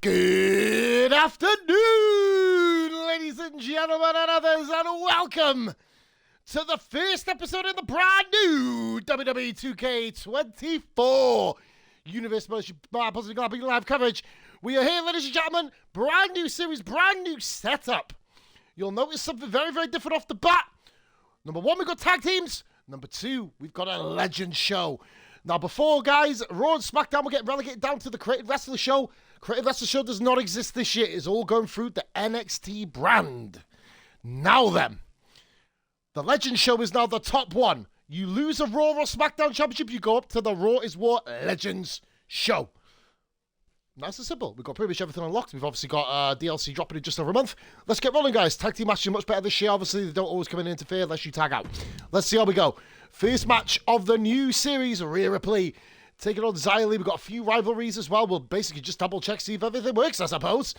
Good afternoon, ladies and gentlemen and others, and welcome to the first episode of the brand new Wwe 2K24 Universe Motion Positive Glad live coverage. We are here, ladies and gentlemen, brand new series, brand new setup. You'll notice something very, very different off the bat. Number one, we've got tag teams. Number two, we've got a legend show. Now, before, guys, Raw and SmackDown will get relegated down to the Creative Wrestling Show. Creative Wrestling Show does not exist this year. It's all going through the NXT brand. Now then, the Legend Show is now the top one. You lose a Raw or SmackDown Championship, you go up to the Raw is War Legends Show. Nice and simple. We've got pretty much everything unlocked. We've obviously got DLC dropping in just over a month. Let's get rolling, guys. Tag team matches are much better this year. Obviously, they don't always come in and interfere unless you tag out. Let's see how we go. First match of the new series, Rhea Ripley taking on Xia Li. We've got a few rivalries as well. We'll basically just double check, see if everything works, I suppose.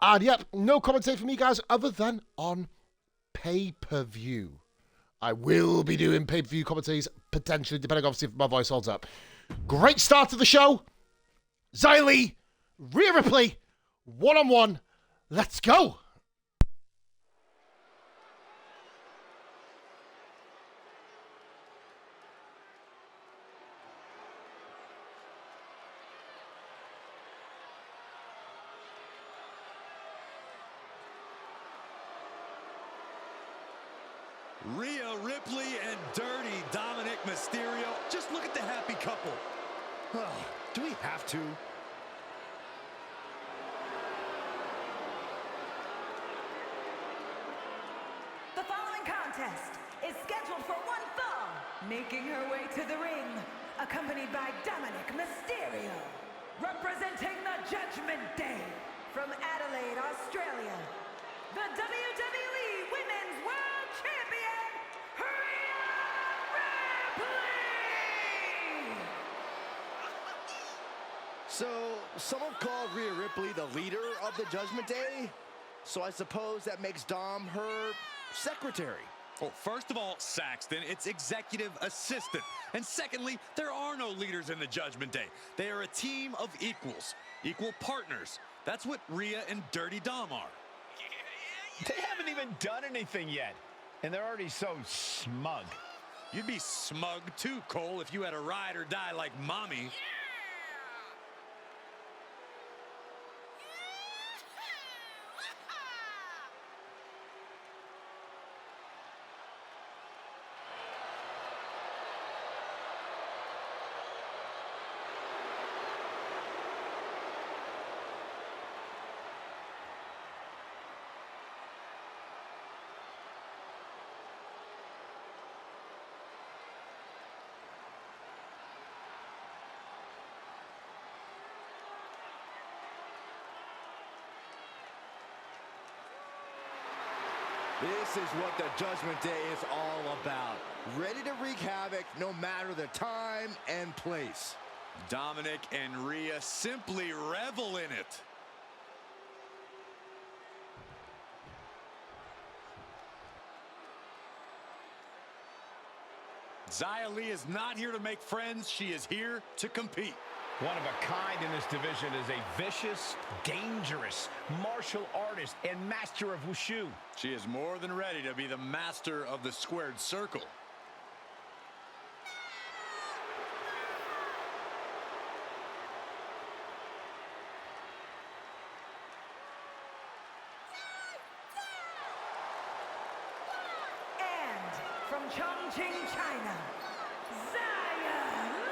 And yep, no commentary from me, guys, other than on pay-per-view. I will be doing pay-per-view commentaries, potentially, depending obviously if my voice holds up. Great start to the show. Xia Li, Rhea Ripley, one-on-one. Let's go. Rhea Ripley and Dirty Dominic Mysterio. Just look at the happy couple. Oh, do we have to? The following contest is scheduled for one fall. Making her way to the ring, accompanied by Dominic Mysterio. Representing the Judgment Day from Adelaide, Australia, the WWE Women's World Champion, Rhea Ripley! So, someone called Rhea Ripley the leader of the Judgment Day? So I suppose that makes Dom her secretary. Well, first of all, Saxton, it's executive assistant. And secondly, there are no leaders in the Judgment Day. They are a team of equals, equal partners. That's what Rhea and Dirty Dom are. They haven't even done anything yet, and they're already so smug. You'd be smug too, Cole, if you had a ride or die like Mommy. This is what the Judgment Day is all about. Ready to wreak havoc no matter the time and place. Dominic and Rhea simply revel in it. Xia Li is not here to make friends. She is here to compete. One of a kind in this division is a vicious, dangerous martial artist and master of wushu. She is more than ready to be the master of the squared circle. And from Chongqing, China, Xia Li!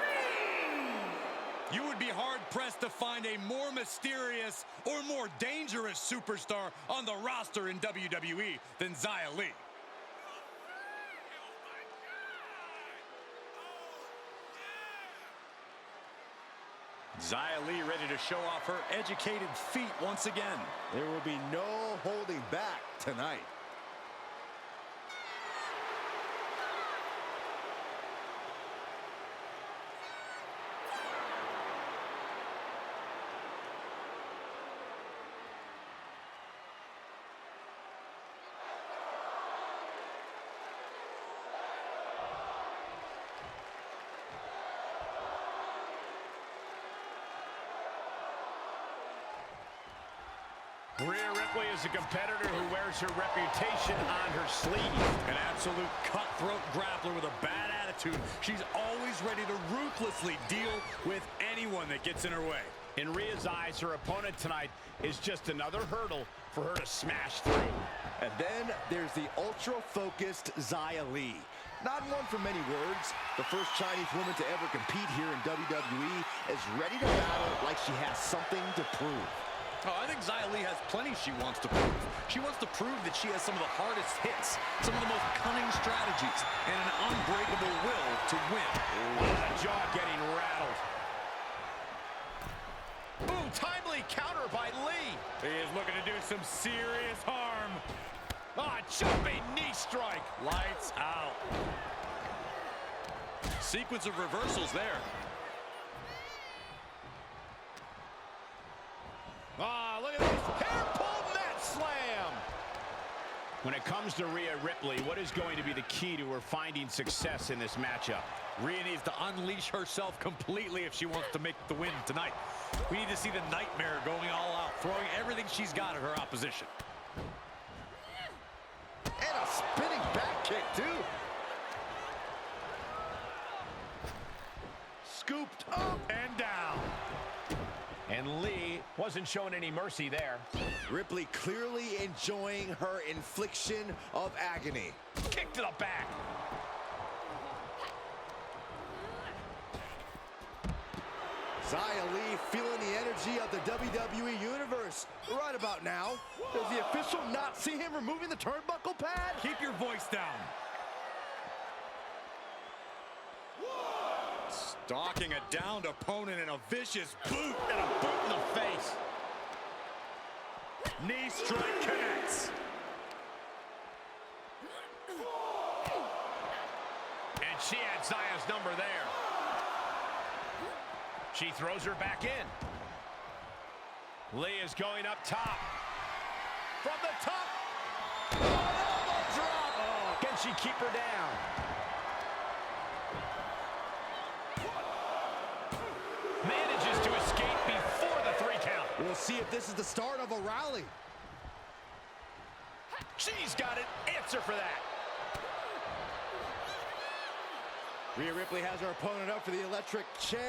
You would be hard-pressed to find a more mysterious or more dangerous superstar on the roster in WWE than Xia Li. Xia Li ready to show off her educated feet once again. There will be no holding back tonight. Rhea Ripley is a competitor who wears her reputation on her sleeve. An absolute cutthroat grappler with a bad attitude. She's always ready to ruthlessly deal with anyone that gets in her way. In Rhea's eyes, her opponent tonight is just another hurdle for her to smash through. And then there's the ultra-focused Xia Li. Not one for many words, the first Chinese woman to ever compete here in WWE is ready to battle like she has something to prove. Oh, I think Xia Li has plenty she wants to prove. She wants to prove that she has some of the hardest hits, some of the most cunning strategies, and an unbreakable will to win. The jaw getting rattled. Ooh, timely counter by Lee. He is looking to do some serious harm. Ah, jumping knee strike. Lights out. Sequence of reversals there. Ah, look at this. Hair pull mat slam. When it comes to Rhea Ripley, what is going to be the key to her finding success in this matchup? Rhea needs to unleash herself completely if she wants to make the win tonight. We need to see the nightmare going all out, throwing everything she's got at her opposition. And a spinning back kick, too. Scooped up And down. And Lee wasn't showing any mercy there. Ripley clearly enjoying her infliction of agony. Kick to the back. Xia Li feeling the energy of the WWE Universe right about now. Does the official not see him removing the turnbuckle pad? Keep your voice down. Stalking a downed opponent and a vicious boot and a boot in the face. Knee strike connects. And she had Xia's number there. She throws her back in. Lee is going up top. From the top. Oh, elbow drop. Oh, can she keep her down? Manages to escape before the 3 count. We'll see if this is the start of a rally. She's got an answer for that. Rhea Ripley has her opponent up for the electric chair.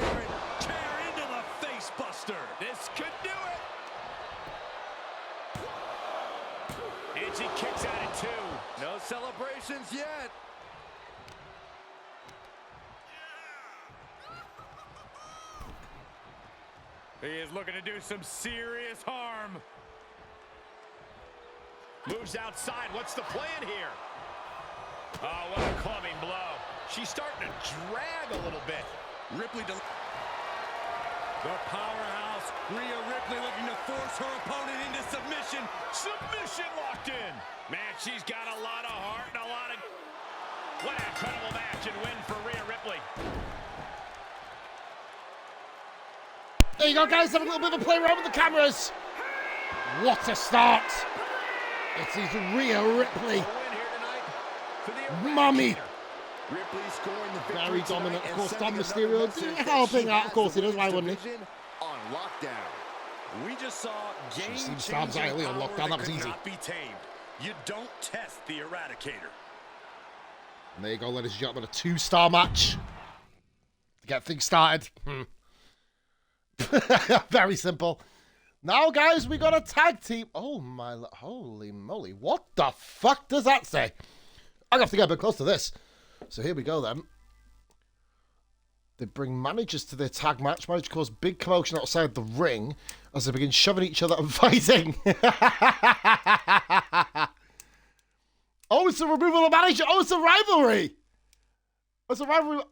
Chair into the face buster. This could do it. And she kicks out at 2. No celebrations yet. He is looking to do some serious harm. Moves outside. What's the plan here? Oh, what a clubbing blow. She's starting to drag a little bit. Ripley the powerhouse. Rhea Ripley looking to force her opponent into submission. Submission locked in. Man, she's got a lot of heart and a lot of... What an incredible match and win for Rhea Ripley. There you go, guys. Have a little bit of a play around with the cameras. What a start. It is Rhea Ripley. A win here tonight for the Mommy. Ripley scoring the victory Very dominant. tonight Of course, and Dom sending another Mysterio message that helping she out. Of has course he the does. Why women's wouldn't he? division on lockdown. We just saw seems to have game-changing Xia Li on power lockdown. that That was could easy. not be tamed. You don't test the Eradicator. And there you go, ladies and gentlemen. A 2-star match to get things started. Very simple. Now, guys, we got a tag team. Oh, my... Holy moly. What the fuck does that say? I'm going to have to get a bit close to this. So here we go, then. They bring managers to their tag match. Managers cause big commotion outside the ring as they begin shoving each other and fighting. Oh, it's a removal of manager. Oh, it's a rivalry. It's a rivalry.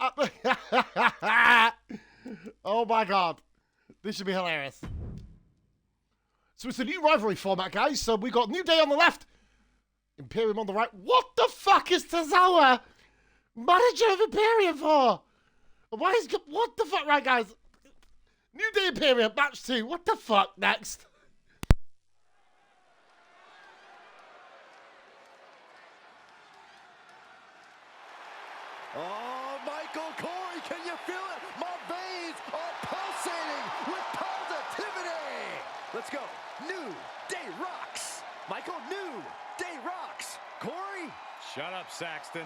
Oh, my God. This should be hilarious. So it's a new rivalry format, guys. So we got New Day on the left, Imperium on the right. What the fuck is Tozawa manager of Imperium for? Why is... What the fuck? Right, guys. New Day Imperium, match 2. What the fuck? Next. Oh, Michael Corey, can you feel it? My veins are pulsating with positivity. Let's go. New Day rocks. Michael, New Day rocks. Corey. Shut up, Saxton.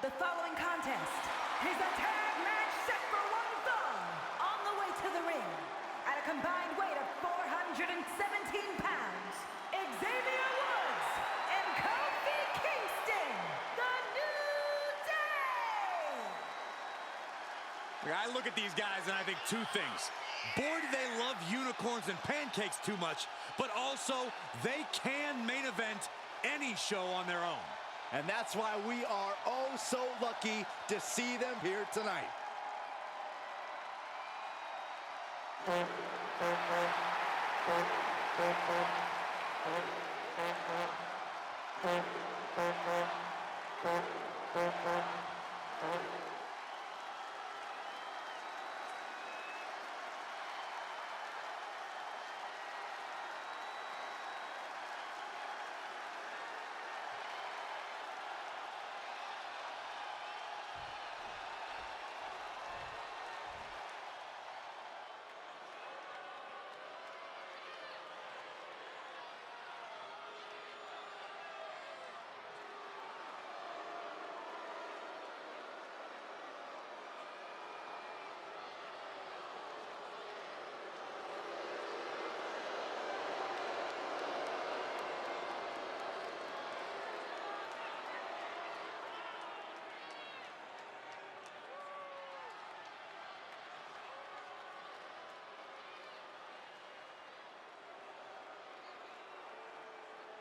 The following contest is a tag match set for one fall. On the way to the ring, at a combined weight of 417 pounds, Xavier Woods and Kofi Kingston, the New Day! I look at these guys and I think two things. Boy, do they love unicorns and pancakes too much, but also they can main event any show on their own. And that's why we are oh so lucky to see them here tonight.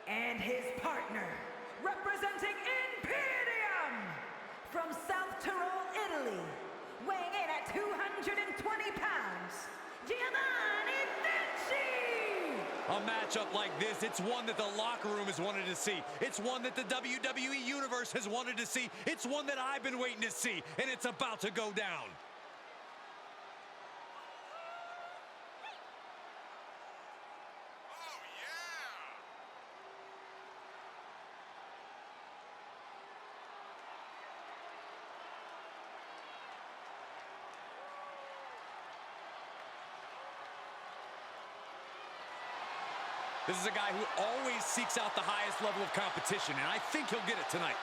And his partner, representing Imperium from South Tyrol, Italy, weighing in at 220 pounds, Giovanni Vinci! A matchup like this, it's one that the locker room has wanted to see. It's one that the WWE Universe has wanted to see. It's one that I've been waiting to see, and it's about to go down. This is a guy who always seeks out the highest level of competition, and I think he'll get it tonight.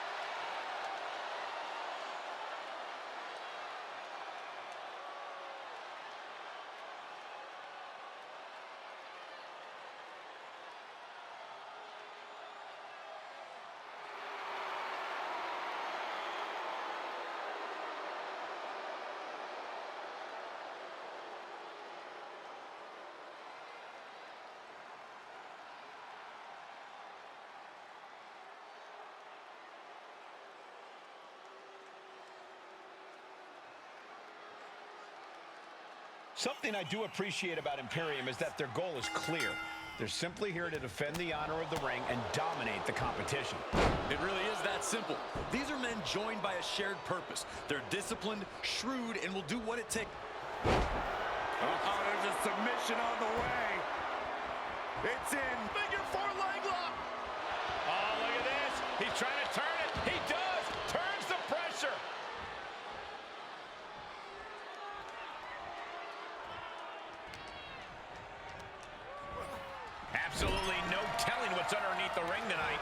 Something I do appreciate about Imperium is that their goal is clear. They're simply here to defend the honor of the ring and dominate the competition. It really is that simple. These are men joined by a shared purpose. They're disciplined, shrewd, and will do what it takes. There's a submission on the way. It's in. Figure four leg lock. Oh, look at this. He's trying to turn it. He does. Turns the pressure. Absolutely no telling what's underneath the ring tonight.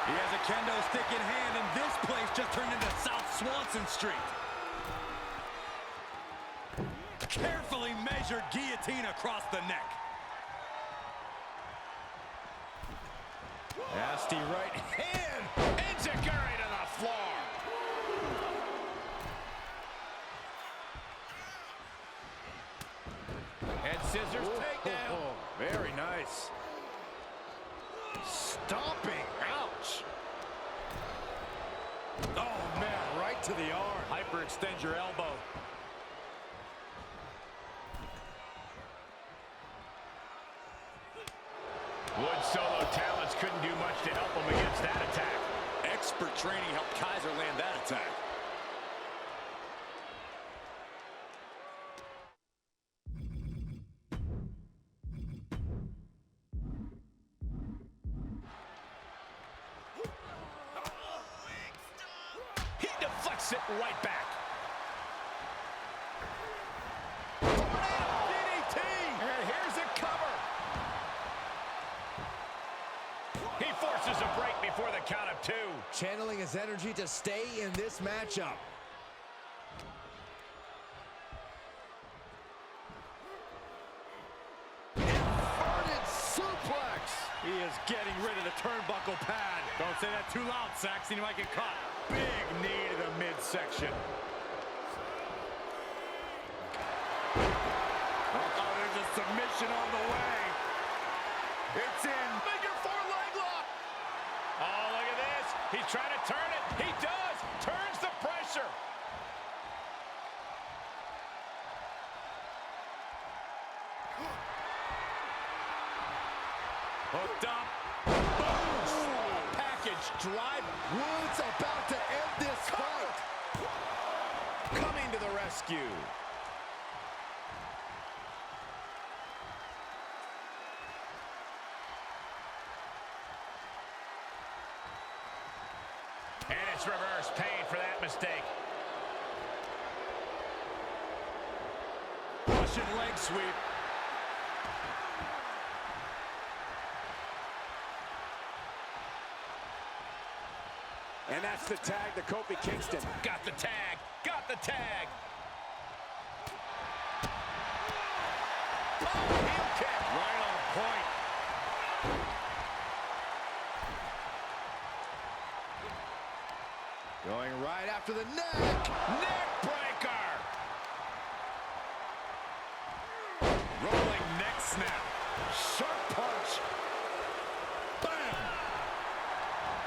He has a kendo stick in hand, and this place just turned into South Swanson Street. Carefully measured guillotine across the neck. Nasty right hand. Enziguri to the floor. Head scissors takedown. Very nice. Stomping. Ouch. Oh, man, right to the arm. Hyperextend your elbow. Wood's solo talents couldn't do much to help him against that attack. Expert training helped Kaiser land that attack. He deflects it right back. DDT. And here's his energy to stay in this matchup. Inverted suplex. He is getting rid of the turnbuckle pad. Don't say that too loud, Saxton. You might get caught. Big knee to the midsection. Oh, there's a submission on the way. It's in. Figure four leg lock. Oh, look at this. He's trying to turn it. He does. Turns the pressure. Hooked up. Boom. Package drive. Woods about to end this fight. Coming to the rescue. And it's reverse pain for that mistake. Russian leg sweep. And that's the tag to Kofi Kingston. Got the tag. Got the tag. Oh, heel kick. Right on point. Going right after the neck. Neck breaker. Rolling neck snap. Sharp punch. Bam!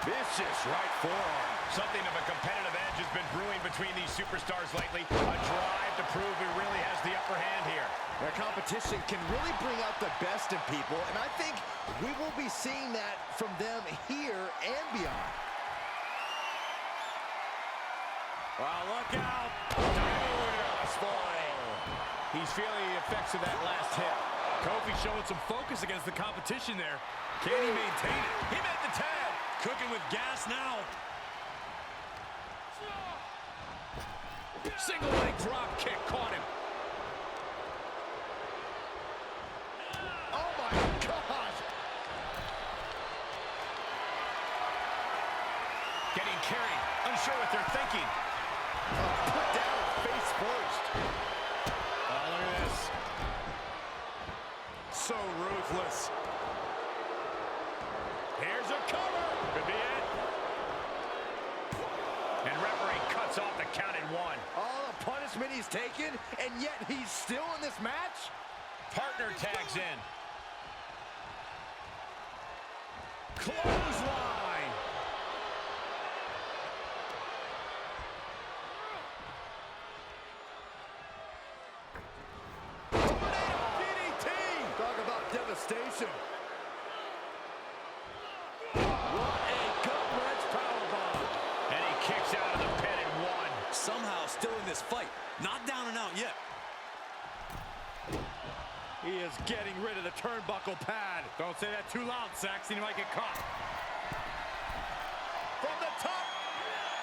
Vicious right forearm. Something of a competitive edge has been brewing between these superstars lately. A drive to prove who really has the upper hand here. Their competition can really bring out the best in people, and I think we will be seeing that from them here and beyond. Well, look out. He's feeling the effects of that last hit. Kofi showing some focus against the competition there. Can he maintain it? He made the tag. Cooking with gas now. Single leg drop kick caught him. Oh my God! Getting carried. Unsure what they're thinking. Put down face first. Oh, look at this. So ruthless. Here's a cover. Could be it. And referee cuts off the count at one. All the punishment he's taken, and yet he's still in this match? Partner tags in. Clothesline. DDT! Talk about devastation. What a gut-wrench powerbomb. And he kicks out of the pin at one. Somehow still in this fight. Not down and out yet. He is getting rid of the turnbuckle pad. Don't say that too loud, Saxton. You might get caught. From the top.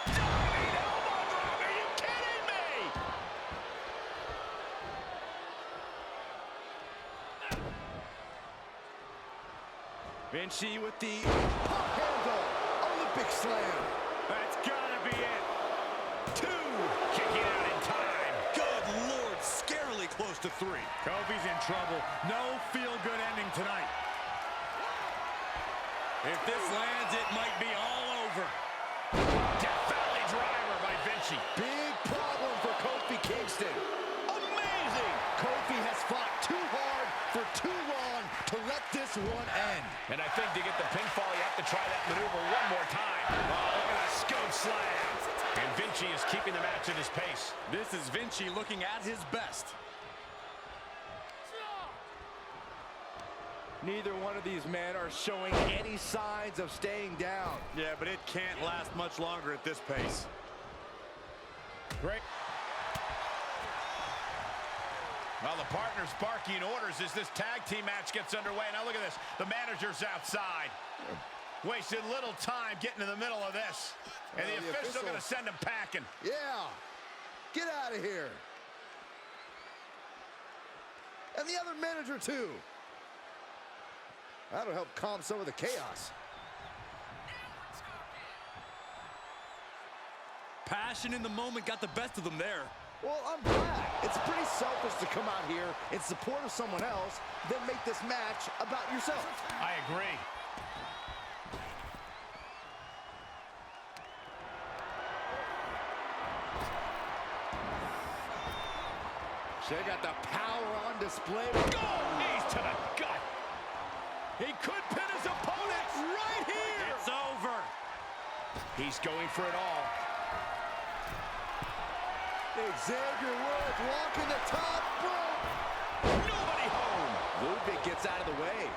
Diving elbow drop. Are you kidding me? Vinci with the... Pop handle. Olympic slam. That's gotta be it. Two. Kicking out in time. Good Lord, scarily close to three. Kofi's in trouble. No feel-good ending tonight. If this lands, it might be all over. Death Valley driver by Vinci. Big problem for Kofi Kingston. Amazing. Kofi has fought too hard for too long to let this one end. And I think to get the pinfall, you have to try that maneuver one more time. Oh, look at that scope slam. And Vinci is keeping the match at his pace. This is Vinci looking at his best. Neither one of these men are showing any signs of staying down. Yeah, but it can't last much longer at this pace. Great. Well, the partner's barking orders as this tag team match gets underway. Now look at this. The manager's outside. Wasted little time getting in the middle of this. And the official going to send him packing. Yeah. Get out of here. And the other manager, too. That'll help calm some of the chaos. passion in the moment got the best of them there. Well, I'm glad. It's pretty selfish to come out here in support of someone else, then make this match about yourself. I agree. They got the power on display. Oh, knees to the gut. He could pin his opponent right here. It's over. He's going for it all. Xavier Woods walking the top rope. Nobody home. Ludwig gets out of the way.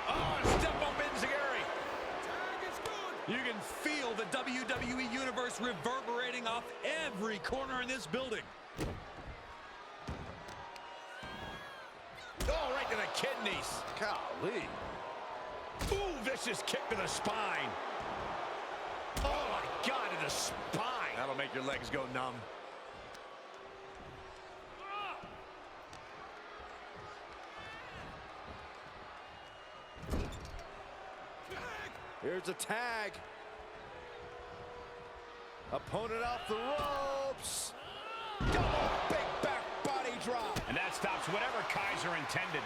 Oh, step up Enziguri. You can feel the WWE Universe reverberating off every corner in this building. Oh, right to the kidneys. Golly. Ooh, vicious kick to the spine. Oh, my God, to the spine. That'll make your legs go numb. Here's a tag. Opponent off the ropes. Double big back body drop. And that stops whatever Kaiser intended.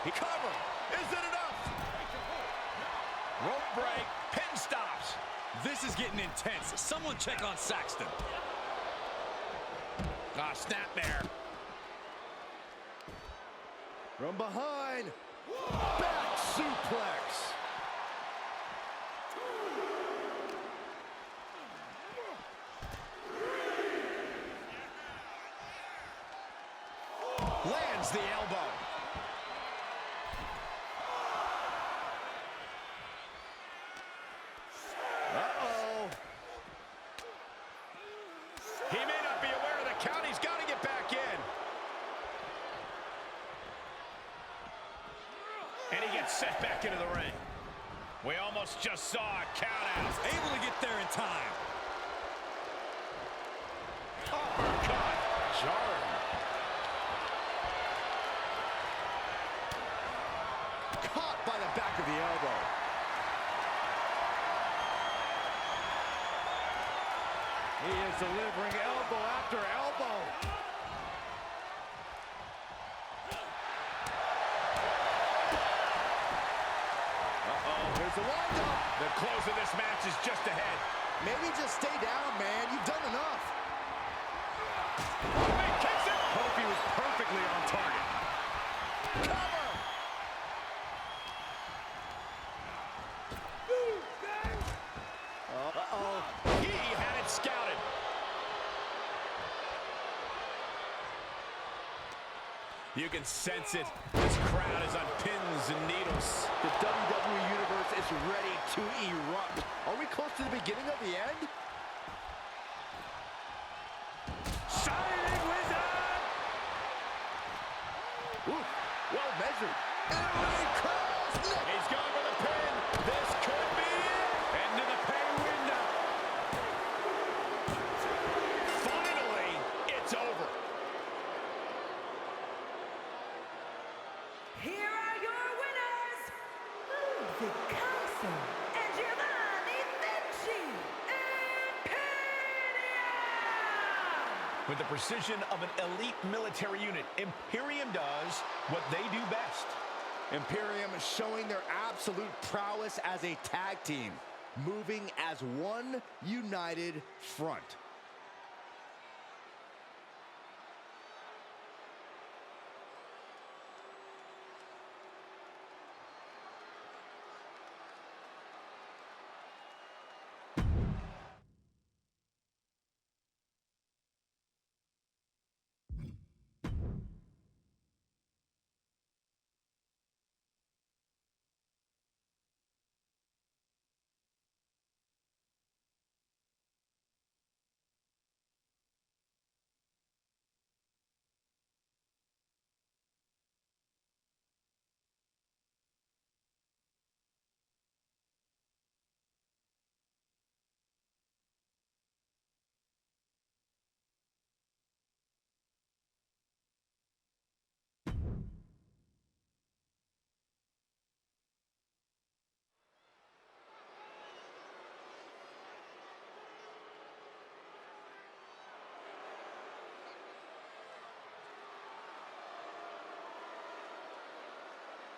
He covered. Is it enough? Rope break. Pin stops. This is getting intense. Someone check on Saxton. Ah, snap there. From behind. Back suplex. Lands the elbow. Uh-oh. He may not be aware of the count. He's got to get back in. And he gets set back into the ring. We almost just saw a count out. Able to get there in time. Oh, God. Jarring. Caught by the back of the elbow. He is delivering elbow after elbow. Here's the windup. The close of this match is just ahead. Maybe just stay down, man. You've done enough. He kicks it. Kofi was perfectly on target. Cover. Uh-oh. He had it scouted. You can sense it. This crowd is on pins and needles. The WWE Universe is ready to erupt. Are we close to the beginning of the end? Shining Wizard. Ooh, well measured. And cross. He's going for the pin. This could be it. Into the pay window. Finally, it's over. Here are your winners, Ludwig Kaiser and Giovanni Vinci Imperium! With the precision of an elite military unit, Imperium does what they do best. Imperium showing their absolute prowess as a tag team, moving as one united front.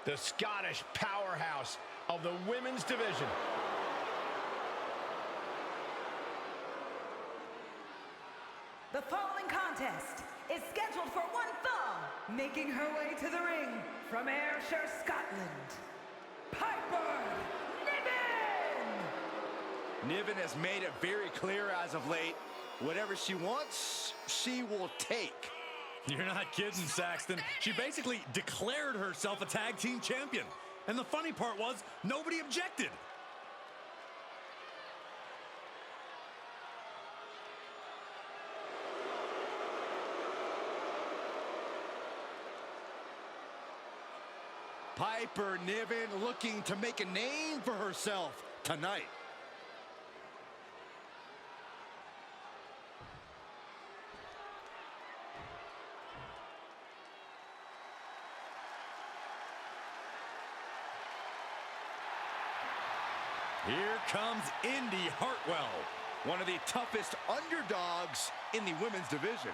the Scottish powerhouse of the women's division. The following contest is scheduled for one fall, making her way to the ring from Ayrshire, Scotland, Piper Niven! Niven has made it very clear as of late, whatever she wants, she will take. You're not kidding, Saxton. She basically declared herself a tag team champion. And the funny part was, nobody objected. Piper Niven looking to make a name for herself tonight. Here comes Indy Hartwell. One of the toughest underdogs in the women's division.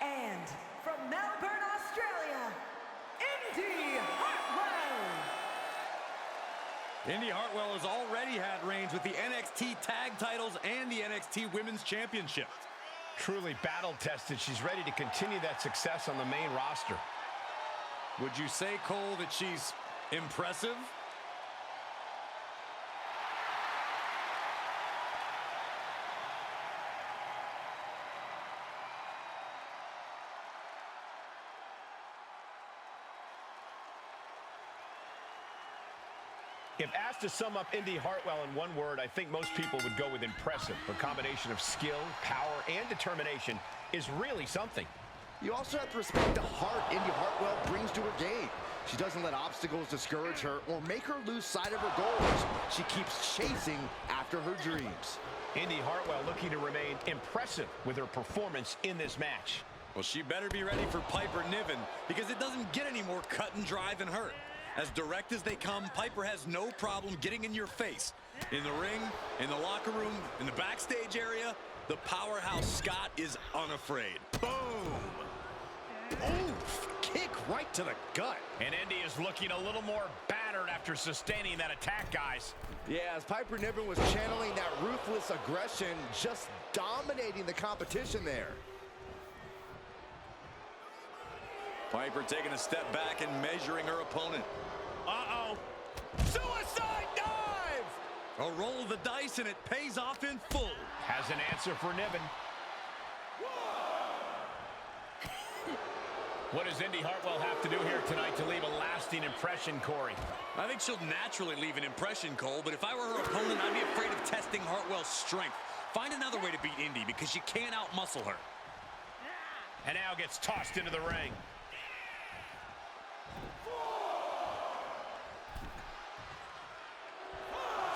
And from Melbourne, Australia, Indy Hartwell! Indy Hartwell has already had reigns with the NXT Tag Titles and the NXT Women's Championship. Truly battle-tested. She's ready to continue that success on the main roster. Would you say, Cole, that she's impressive? If asked to sum up Indy Hartwell in one word, I think most people would go with impressive. Her combination of skill, power, and determination is really something. You also have to respect the heart Indy Hartwell brings to her game. She doesn't let obstacles discourage her or make her lose sight of her goals. She keeps chasing after her dreams. Indy Hartwell looking to remain impressive with her performance in this match. Well, she better be ready for Piper Niven, because it doesn't get any more cut and dry than her. As direct as they come, Piper has no problem getting in your face. In the ring, in the locker room, in the backstage area, the powerhouse Scott is unafraid. Boom! Oof! Kick right to the gut. And Indy is looking a little more battered after sustaining that attack, guys. Yeah, as Piper Niven was channeling that ruthless aggression, just dominating the competition there. Piper taking a step back and measuring her opponent. Uh-oh. Suicide dive! A roll of the dice, and it pays off in full. Has an answer for Niven. What does Indy Hartwell have to do here tonight to leave a lasting impression, Corey? I think she'll naturally leave an impression, Cole, but if I were her opponent, I'd be afraid of testing Hartwell's strength. Find another way to beat Indy, because you can't outmuscle her. And now gets tossed into the ring.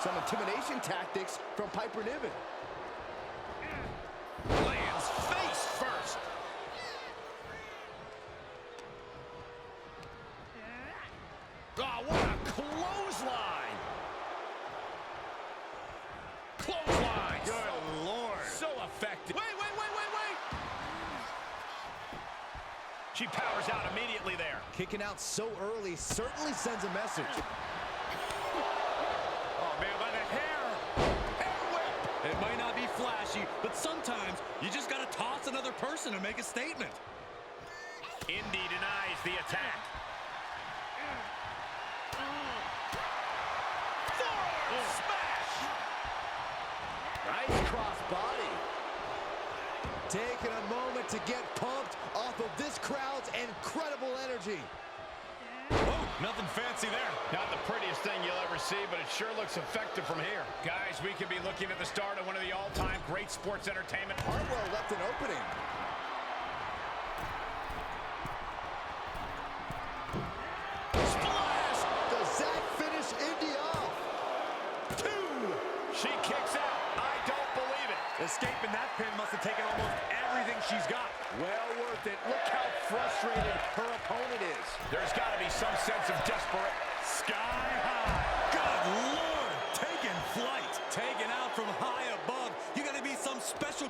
Some intimidation tactics from Piper Niven. Lands face first. Oh, what a clothesline. Clothesline. Good Lord. So effective. Wait. She powers out immediately there. Kicking out so early certainly sends a message. Oh, man, by the hair. Hair whip. It might not be flashy, but sometimes you just got to toss another person and make a statement. Indy denies the attack. Forward smash. Nice cross body. Taking a moment to get pumped off of this crowd's incredible energy. Oh, nothing fancy there. Not the prettiest thing you'll ever see, but it sure looks effective from here. Guys, we could be looking at the start of one of the all-time great sports entertainment. Hartwell left an opening. Splash! Does that finish Indy off? 2. She kicks out. I don't believe it. Escaping that pin must have taken almost everything she's got. Well worth it. Look how frustrated her opponent is. There's got to be some sense of desperation. Sky high.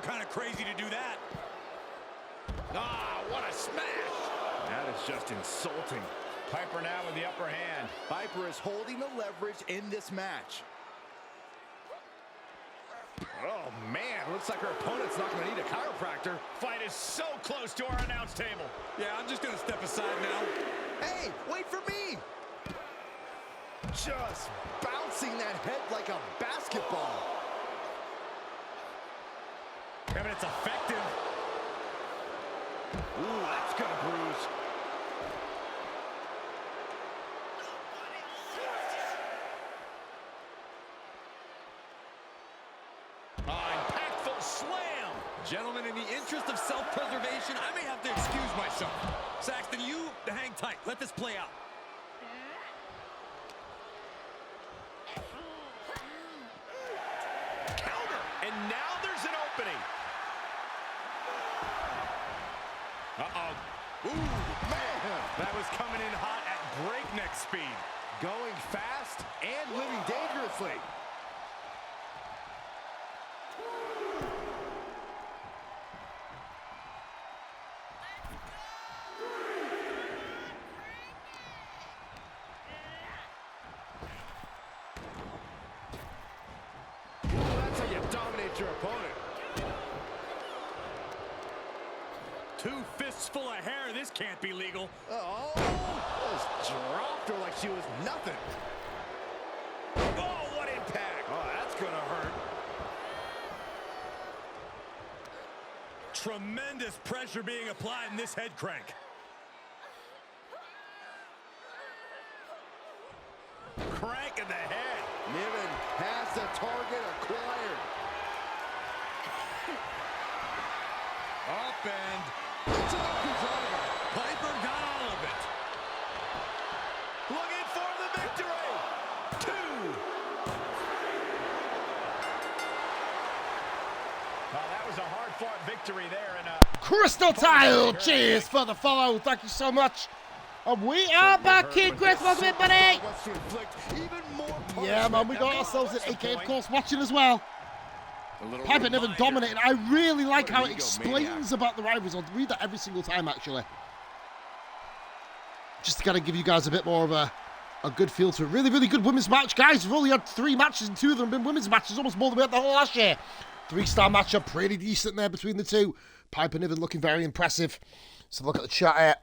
kind of crazy to do that. Ah, what a smash. That is just insulting. Piper now with the upper hand. Piper is holding the leverage in this match. Oh, man, looks like her opponent's not going to need a chiropractor. Fight is so close to our announce table. Yeah, I'm just going to step aside now. Hey, wait for me! Just bouncing that head like a basketball. I mean, it's effective. Ooh, that's going to bruise. Impactful slam. Gentlemen, in the interest of self-preservation, I may have to excuse myself. Saxton, you hang tight. Let this play out. Counter. And now there's an opening. Uh-oh. Ooh, man. That was coming in hot at breakneck speed. Going fast and living dangerously. That's how you dominate your opponent. Two fists full of hair. This can't be legal. Oh, just dropped her like she was nothing. Oh, what impact. Oh, that's going to hurt. Tremendous pressure being applied in this head crank. Crank in the head. Niven has the target acquired. Up and Piper got all of it. Looking for the victory. 2. Well, that was a hard-fought victory there. And Crystal Tile, cheers for the follow. Thank you so much. And we are back in, Chris. Welcome in, buddy. Yeah, man, we got ourselves an AK, of course, watching as well. Piper Niven dominating. I really like how it explains about the rivals. I'll read that every single time, actually. Just to kind of give you guys a bit more of a good feel to it. Really, really good women's match. Guys, we've only had 3 matches and 2 of them have been women's matches, almost more than we had the whole last year. 3-star matchup, pretty decent there between the two. Piper Niven looking very impressive. So look at the chat here.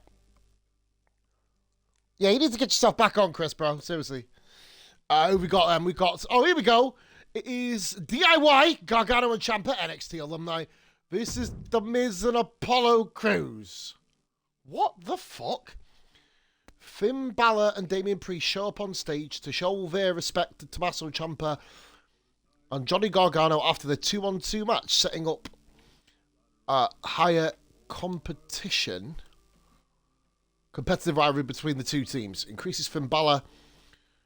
Yeah, you need to get yourself back on, Chris, bro. Seriously. Who we got? Oh, here we go. It is DIY, Gargano and Ciampa, NXT alumni. This is The Miz and Apollo Crews. What the fuck? Finn Balor and Damian Priest show up on stage to show their respect to Tommaso Ciampa and Johnny Gargano after the 2-on-2 match, setting up higher competitive rivalry between the two teams. Increases Finn Balor.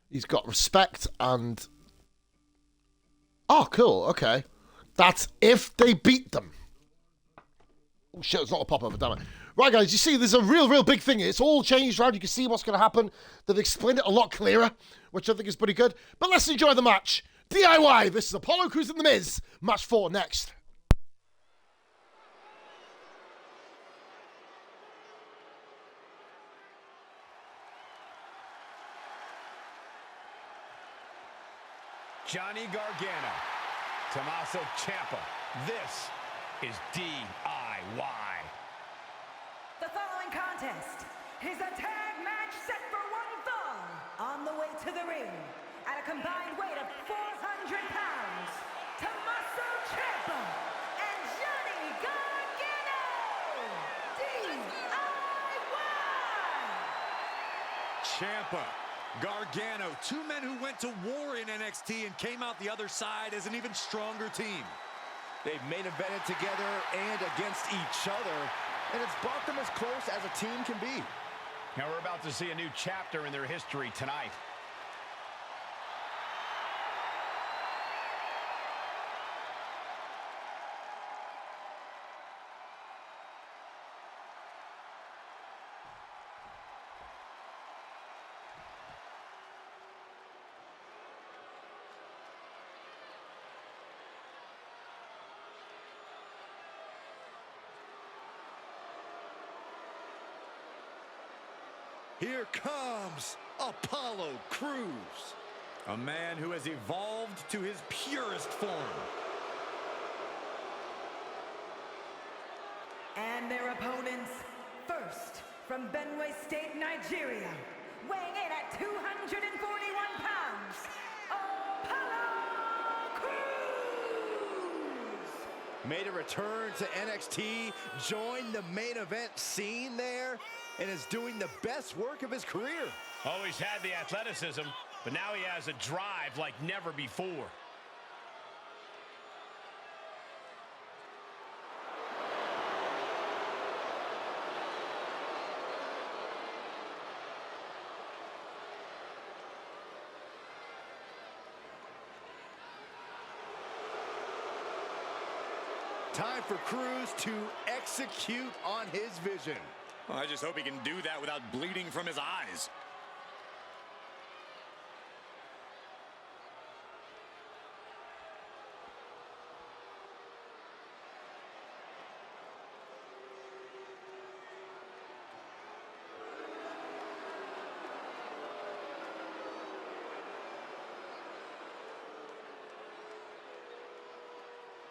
He's got respect and... Oh, cool. Okay. That's if they beat them. Oh, shit. It's not a pop-up, damn it. Right, guys. You see, there's a real big thing. It's all changed around. You can see what's going to happen. They've explained it a lot clearer, which I think is pretty good. But let's enjoy the match. DIY. This is Apollo Crews and The Miz. Match 4 next. Johnny Gargano, Tommaso Ciampa. This is DIY. The following contest is a tag match set for 1 fall. On the way to the ring, at a combined weight of 400 pounds, Tommaso Ciampa and Johnny Gargano. DIY. Ciampa, Gargano, 2 men who went to war in NXT and came out the other side as an even stronger team. They've main evented together and against each other, and it's brought them as close as a team can be. Now we're about to see a new chapter in their history tonight. Here comes Apollo Crews. A man who has evolved to his purest form. And their opponents, first from Benue State, Nigeria, weighing in at 241 pounds, Apollo Crews! Made a return to NXT, joined the main event scene there, and is doing the best work of his career. Always had the athleticism, but now he has a drive like never before. Time for Crews to execute on his vision. I just hope he can do that without bleeding from his eyes.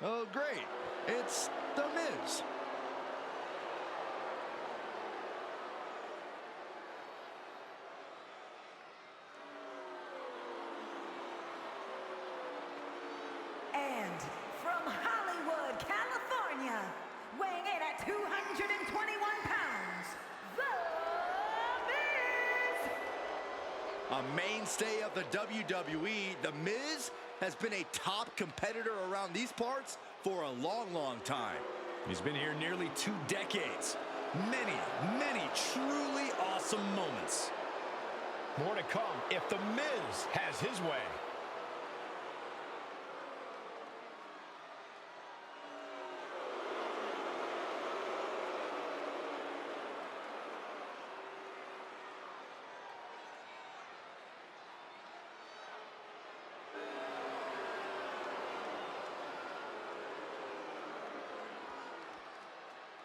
Oh, great. It's The Miz. And from Hollywood, California, weighing in at 221 pounds, The Miz! A mainstay of the WWE, The Miz has been a top competitor around these parts for a long, long time. He's been here nearly 2 decades. Many, many truly awesome moments. More to come if The Miz has his way.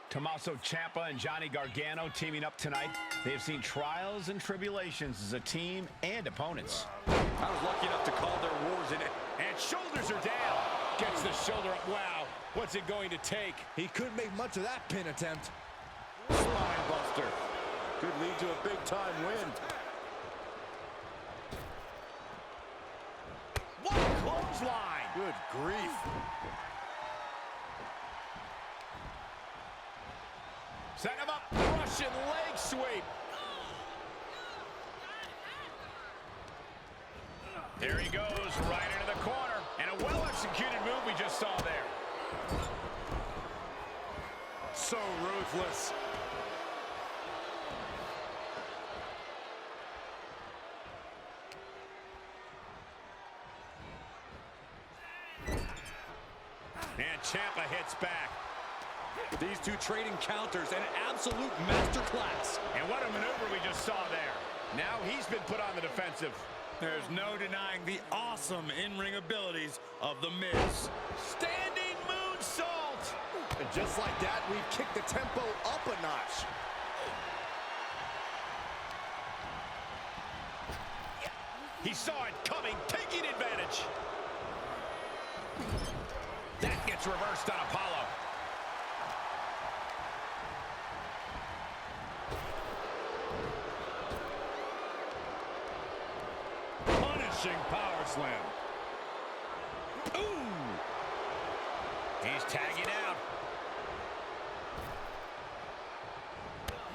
Tommaso Ciampa and Johnny Gargano teaming up tonight. They have seen trials and tribulations as a team and opponents. I was lucky enough to call their wars in it. And shoulders are down. Gets the shoulder up. Wow, what's it going to take? He couldn't make much of that pin attempt. Spine buster. Could lead to a big-time win. What a clothesline. Good grief. Set him up. Russian leg sweep. There he goes, right into the corner. And a well-executed move we just saw there. So ruthless. And Ciampa hits back. These two trading counters, an absolute masterclass. And what a maneuver we just saw there. Now he's been put on the defensive. There's no denying the awesome in-ring abilities of The Miz. Standing moonsault. And just like that, we've kicked the tempo up a notch. He saw it coming, taking advantage. That gets reversed on Apollo. Punishing power slam. Ooh. He's tagging out.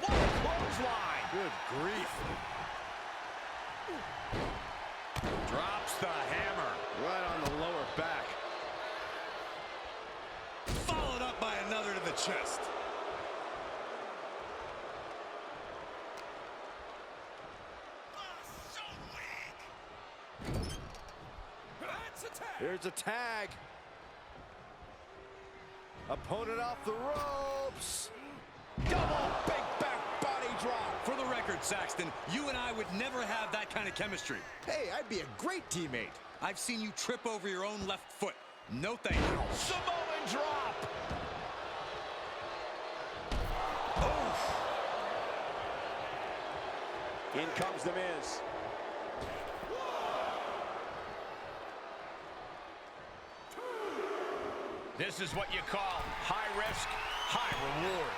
What a clothesline. Good grief. Drops the hammer. Right on the lower back. Followed up by another to the chest. Here's a tag. Opponent off the ropes. Double big back body drop. For the record, Saxton, you and I would never have that kind of chemistry. Hey, I'd be a great teammate. I've seen you trip over your own left foot. No thank you. Samoan drop. In comes The Miz. This is what you call high risk, high reward.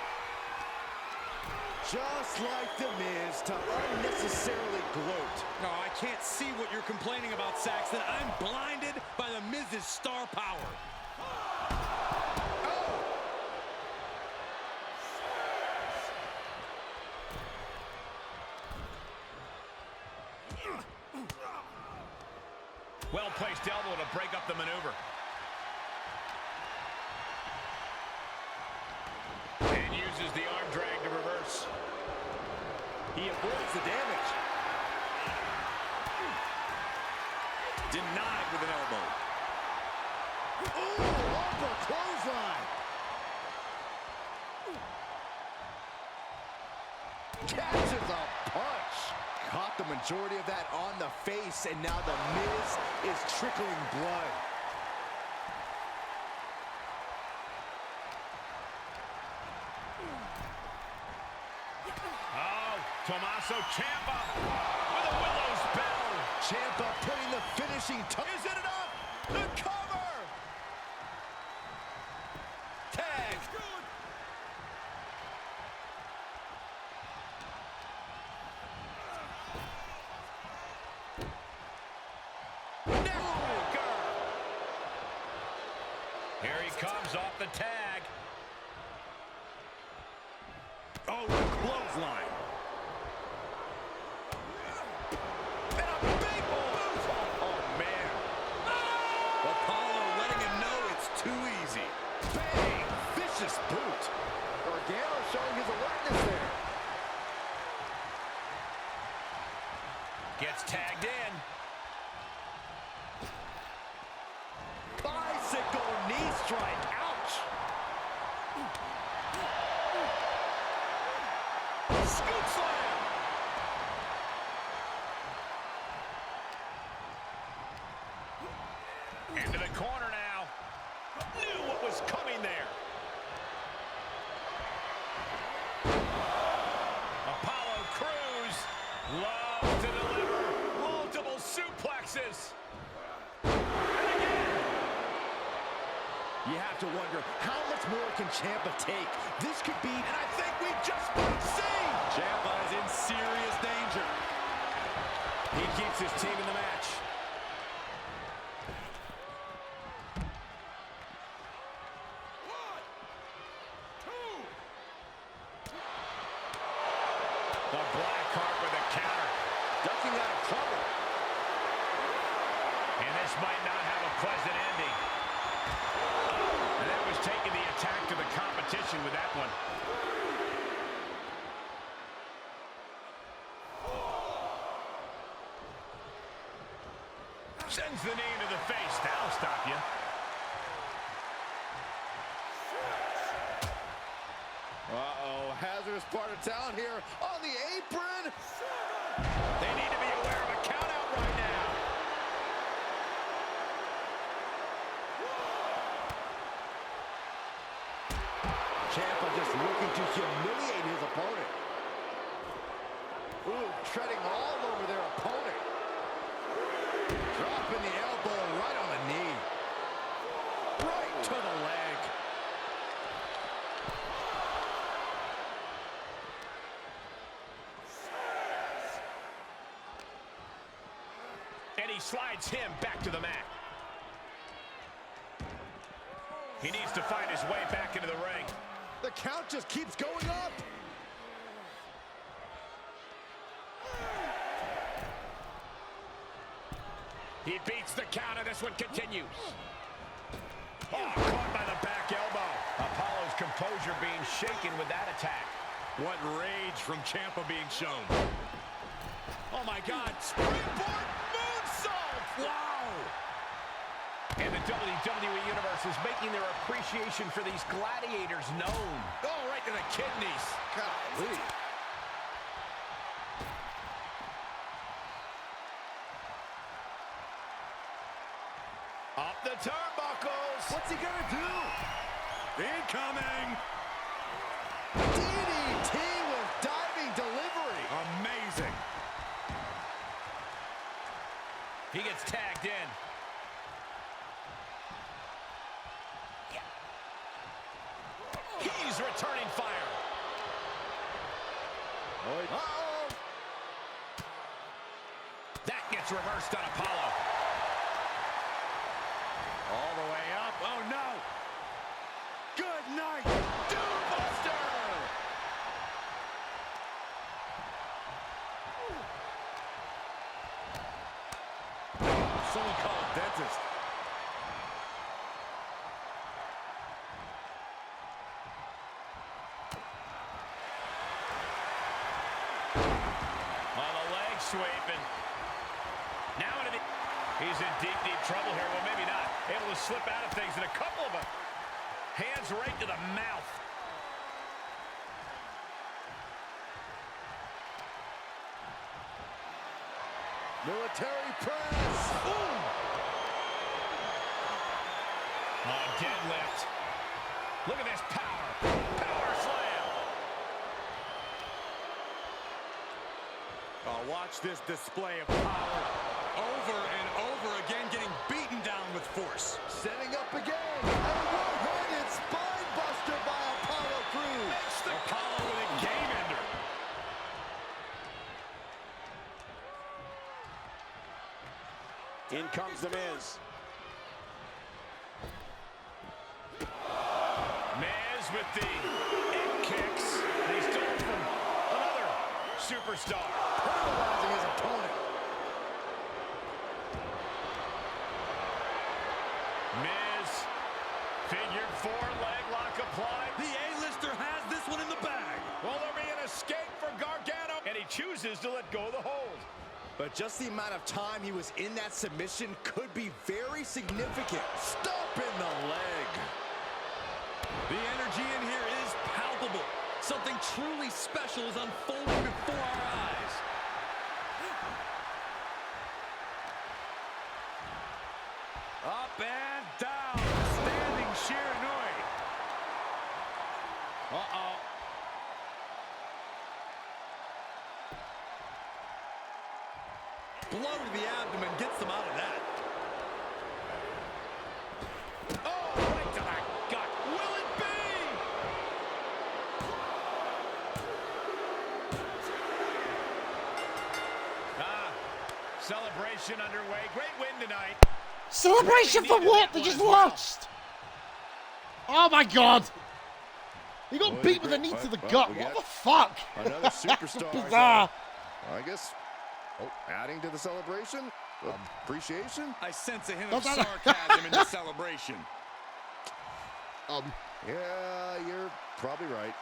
Just like The Miz to unnecessarily gloat. No, I can't see what you're complaining about, Saxton. I'm blinded by The Miz's star power. Well-placed elbow to break up the maneuver. And uses the arm drag to reverse. He avoids the damage. Denied with an elbow. Ooh, upper clothesline. Catches a punch. Caught the majority of that on the face, and now The Miz is trickling blood. Oh, Tommaso Ciampa with a Willow's bell. Ciampa putting the finishing touch. Is it enough? The cover! Tag! Neckbreaker! Here he comes off the tag. Oh, clothesline. And a big boot! Oh, man. Apollo letting him know it's too easy. Bang! Vicious boot. Gargano showing his alertness there. Gets tagged in. Bicycle knee strike. Ouch. Scoop slam! Into the corner now. Knew what was coming there. Apollo Crews loves to deliver multiple suplexes. And again. You have to wonder, how much more can Ciampa take? This could be... And I think we just might see. Ciampa is in serious danger. He keeps his team in the match. The black heart with a counter. ducking out of trouble. And this might not have a pleasant ending. And that was taking the attack to the competition with that one. Sends the knee into the face. That'll stop you. Uh-oh, hazardous part of town here on the apron. They need to be aware of a count out right now. Ciampa just looking to humiliate his opponent. Ooh, treading all over their opponent. Dropping the elbow right on the knee. Right to the leg. And he slides him back to the mat. He needs to find his way back into the ring. The count just keeps going up. He beats the count, and this one continues. Oh, caught by the back elbow. Apollo's composure being shaken with that attack. What rage from Ciampa being shown. Oh, my God. Springboard moonsault. Wow. And the WWE Universe is making their appreciation for these gladiators known. Oh, right to the kidneys. Golly. Up the turnbuckles. What's he gonna do? Incoming. DDT with diving delivery. Amazing. He gets tagged in. He's returning fire. Uh-oh. That gets reversed on Apollo. All the way up. Oh, no. Good night. Doombuster. Someone call a dentist. On the leg sweep, and now he's in deep, deep trouble here. Well, maybe not. Able to slip out of things, and a couple of them. Hands right to the mouth. Military press. Boom. Deadlift. Look at this power. Power slam. Oh, watch this display of power. Over and over again, getting beaten down with force. Setting up again. And one-handed spine buster by Apollo Crews. Apollo with a game ender. In comes the Miz. Miz with the in kicks. And he stole from another superstar. Paralyzing his opponent. Miz, figure four, leg lock applied. The A-lister has this one in the bag. Will there be an escape for Gargano? And he chooses to let go of the hold. But just the amount of time he was in that submission could be very significant. Stop in the leg. The energy in here is palpable. Something truly special is unfolding before our eyes. Up and down. Standing Shiranui. Uh-oh. Blow to the abdomen gets them out of that. Oh, right to the gut. Will it be? Celebration underway. Great win tonight. Celebration for what? They just lost. Oh my God. He got beat with a knee to the gut. What the fuck? Another superstar. Bizarre. I guess, adding to the celebration, appreciation. I sense a hint of sarcasm in the celebration. Yeah, you're probably right.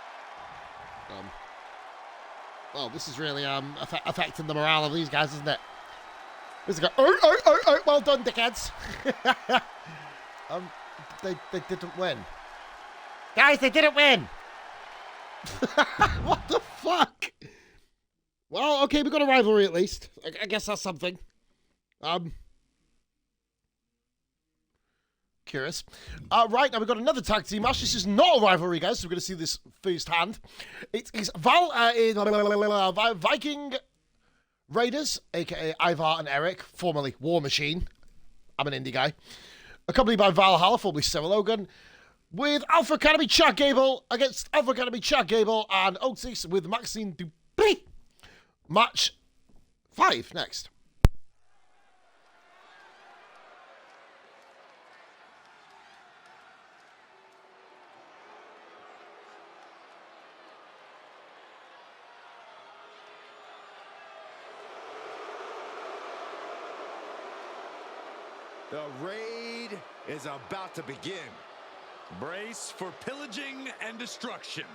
Well, this is really affecting the morale of these guys, isn't it? This guy, oh, well done, dickheads. They didn't win. Guys, they didn't win. What the fuck? Well, okay, we got a rivalry at least. I guess that's something. Curious. Right, now we've got another tag team match. This is not a rivalry, guys, so we're going to see this firsthand. It is Viking Raiders, a.k.a. Ivar and Eric, formerly War Machine. I'm an indie guy. Accompanied by Valhalla, formerly Sarah Logan. With Alpha Academy Chad Gable against Alpha Academy Chad Gable and Otis with Maxine Dupri. Match 5 next. The raid is about to begin. Brace for pillaging and destruction.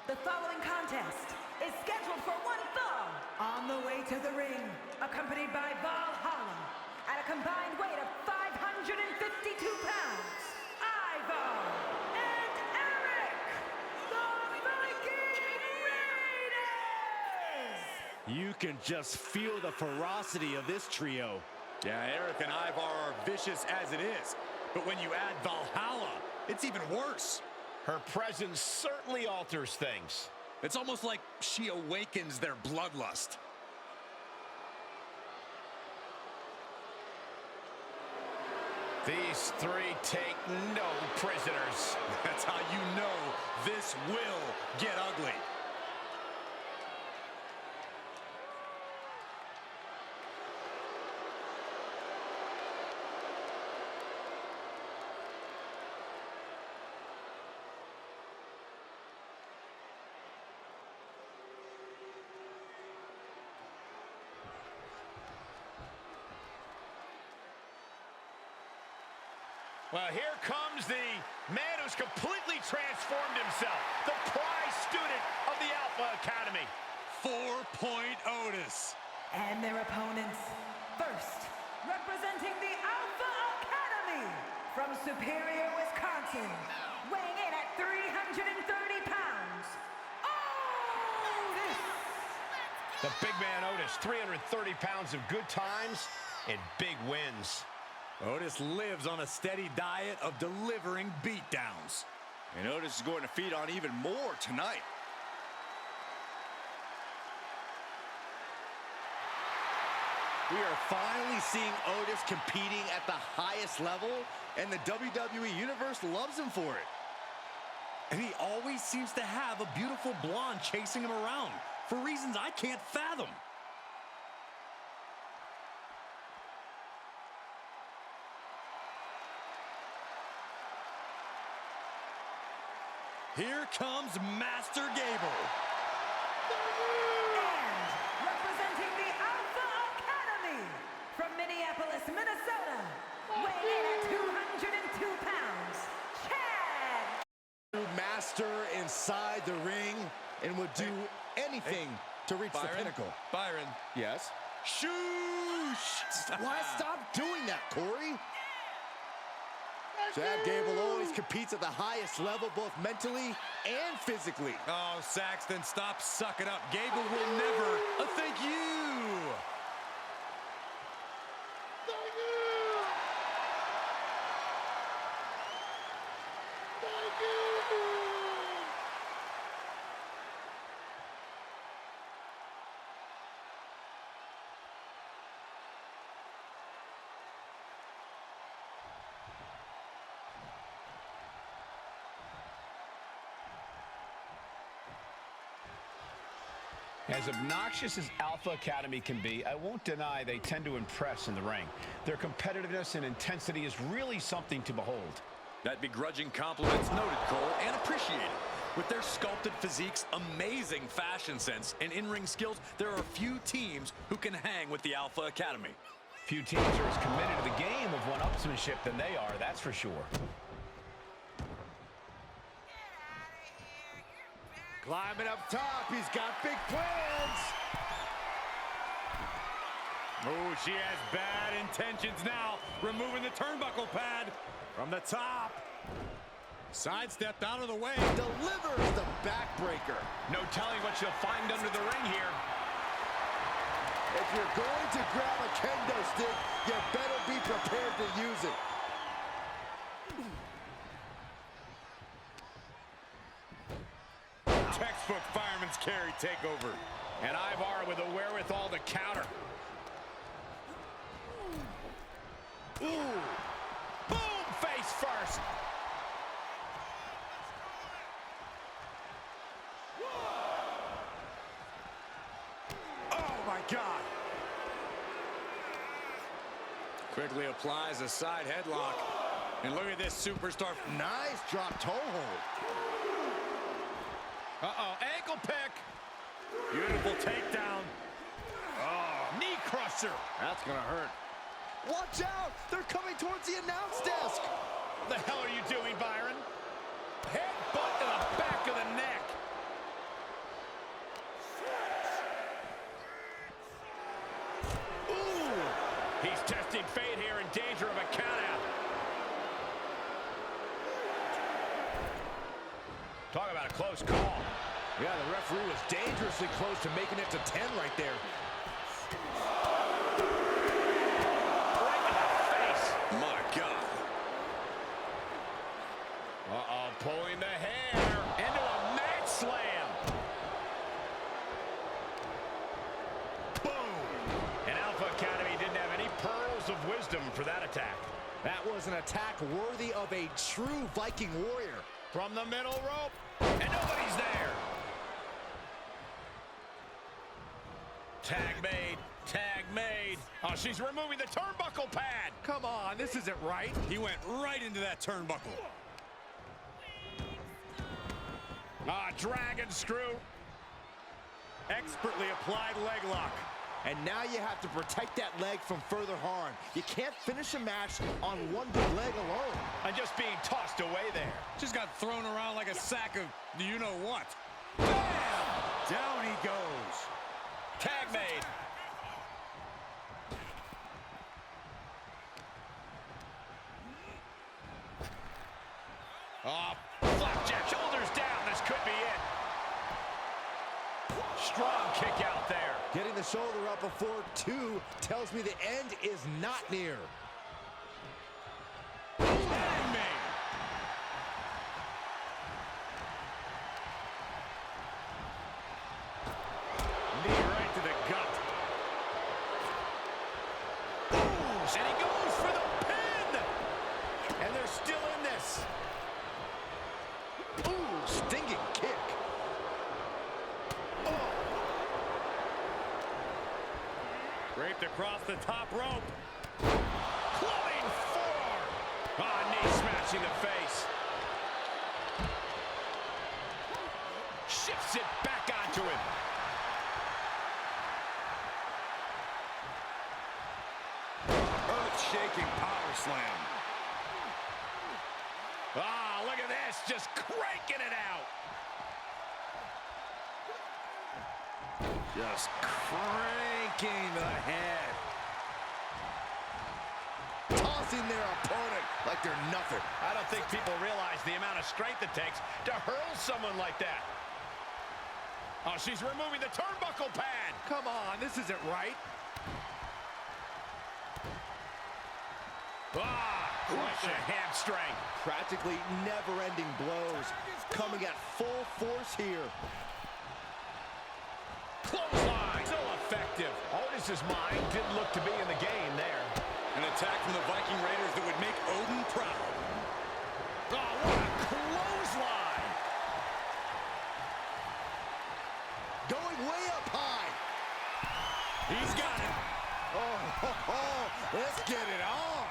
The following contest is scheduled for one fall. On the way to the ring, accompanied by Valhalla, at a combined weight of 552 pounds, Ivar and Eric, the Viking Raiders! You can just feel the ferocity of this trio. Yeah, Eric and Ivar are vicious as it is. But when you add Valhalla, it's even worse. Her presence certainly alters things. It's almost like she awakens their bloodlust. These three take no prisoners. That's how you know this will get ugly. Well, here comes the man who's completely transformed himself, the prize student of the Alpha Academy. 4-point Otis. And their opponents, first, representing the Alpha Academy from Superior, Wisconsin, weighing in at 330 pounds, Otis! The big man Otis, 330 pounds of good times and big wins. Otis lives on a steady diet of delivering beatdowns. And Otis is going to feed on even more tonight. We are finally seeing Otis competing at the highest level, and the WWE Universe loves him for it. And he always seems to have a beautiful blonde chasing him around for reasons I can't fathom. Here comes Master Gable. And representing the Alpha Academy from Minneapolis, Minnesota, weighing in at 202 pounds, Chad! Master inside the ring and would do anything to reach the pinnacle. Byron. Yes? Shoosh! Why stop doing that, Corey? Chad Gable always competes at the highest level, both mentally and physically. Oh, Saxton, stop sucking up. Gable will never thank you. As obnoxious as Alpha Academy can be, I won't deny they tend to impress in the ring. Their competitiveness and intensity is really something to behold. That begrudging compliments noted, Cole, and appreciated. With their sculpted physiques, amazing fashion sense, and in-ring skills, there are few teams who can hang with the Alpha Academy. Few teams are as committed to the game of one-upsmanship than they are, that's for sure. Climbing up top, he's got big plans. Oh, she has bad intentions now. Removing the turnbuckle pad from the top. Sidestepped out of the way. Delivers the backbreaker. No telling what she'll find under the ring here. If you're going to grab a kendo stick, you better be prepared to use it. Textbook fireman's carry takeover. And Ivar with the wherewithal to counter. Ooh. Boom! Face first. Oh, my God. Quickly applies a side headlock. And look at this superstar. Nice drop toe hold. Uh-oh, ankle pick. Beautiful takedown. Oh, knee crusher. That's gonna hurt. Watch out! They're coming towards the announce desk. What the hell are you doing, Byron? Headbutt to the back of the neck. Ooh! He's testing fate here, in danger of a countout. Talk about a close call. Yeah, the referee was dangerously close to making it to 10 right there. Right in the face. My God. Uh-oh, pulling the hair into a mat slam. for that attack. That was an attack worthy of a true Viking warrior. From the middle rope, and nobody's there. Tag made, tag made. Oh, she's removing the turnbuckle pad. Come on, this isn't right. He went right into that turnbuckle. Ah, dragon screw. Expertly applied leg lock. And now you have to protect that leg from further harm. You can't finish a match on one good leg alone. And just being tossed away there. Just got thrown around like a sack of you-know-what. Bam! Down he goes. Tag made. Oh, flapjack, shoulders down. This could be it. Strong kick out there. Getting the shoulder up before 2 tells me the end is not near. Bang me. Knee right to the gut. Ooh, and he goes for the pin. And they're still in this. Ooh, stinging kick. Draped across the top rope. Clubbing forearm. Ah, knee smashing the face. Shifts it back onto him. Earth-shaking power slam. Ah, look at this, just cranking it out. Just cranking the head. Tossing their opponent like they're nothing. I don't think people realize the amount of strength it takes to hurl someone like that. Oh, she's removing the turnbuckle pad. Come on, this isn't right. Ah, right to the hamstring. Practically never-ending blows coming at full force here. Clothesline. So effective. Otis's mind didn't look to be in the game there. An attack from the Viking Raiders that would make Odin proud. Oh, what a clothesline. Going way up high. He's got it. Oh, ho, ho. Let's get it on.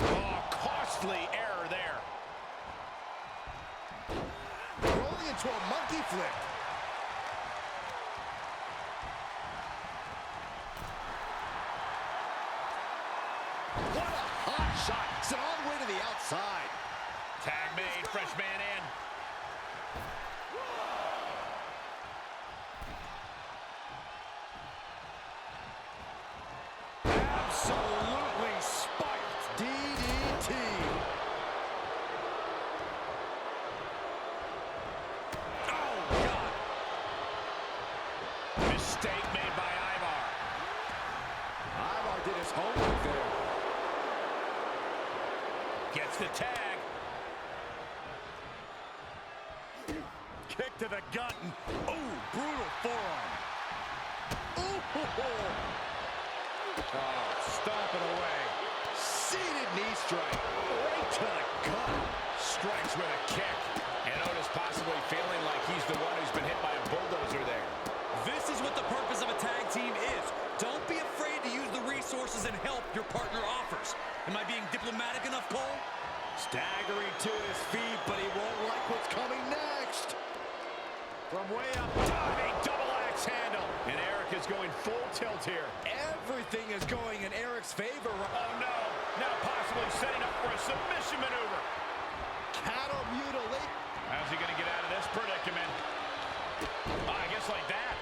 Oh, costly error there. Rolling into a monkey flip. What a hot shot. Sent all the way to the outside. Tag made, fresh man in. Absolutely spiked. DDT. Oh, God. Mistake made by Ivar. Ivar did his homework there. Gets the tag. Kick to the gut. Ooh, brutal forearm. Ooh. Oh, stomping away. Seated knee strike. Right to the gut. Strikes with a kick. And Otis possibly feeling like he's the one who's been hit by a bulldozer there. This is what the purpose of a tag team is. Don't be afraid to use the resources and help your partner offers. Am I being diplomatic enough, Cole? Staggering to his feet, but he won't like what's coming next. From way up, diving double axe handle. And Eric is going full tilt here. Everything is going in Eric's favor. Oh, no. Now possibly setting up for a submission maneuver. Cattle mutilate. How's he going to get out of this predicament? I guess like that.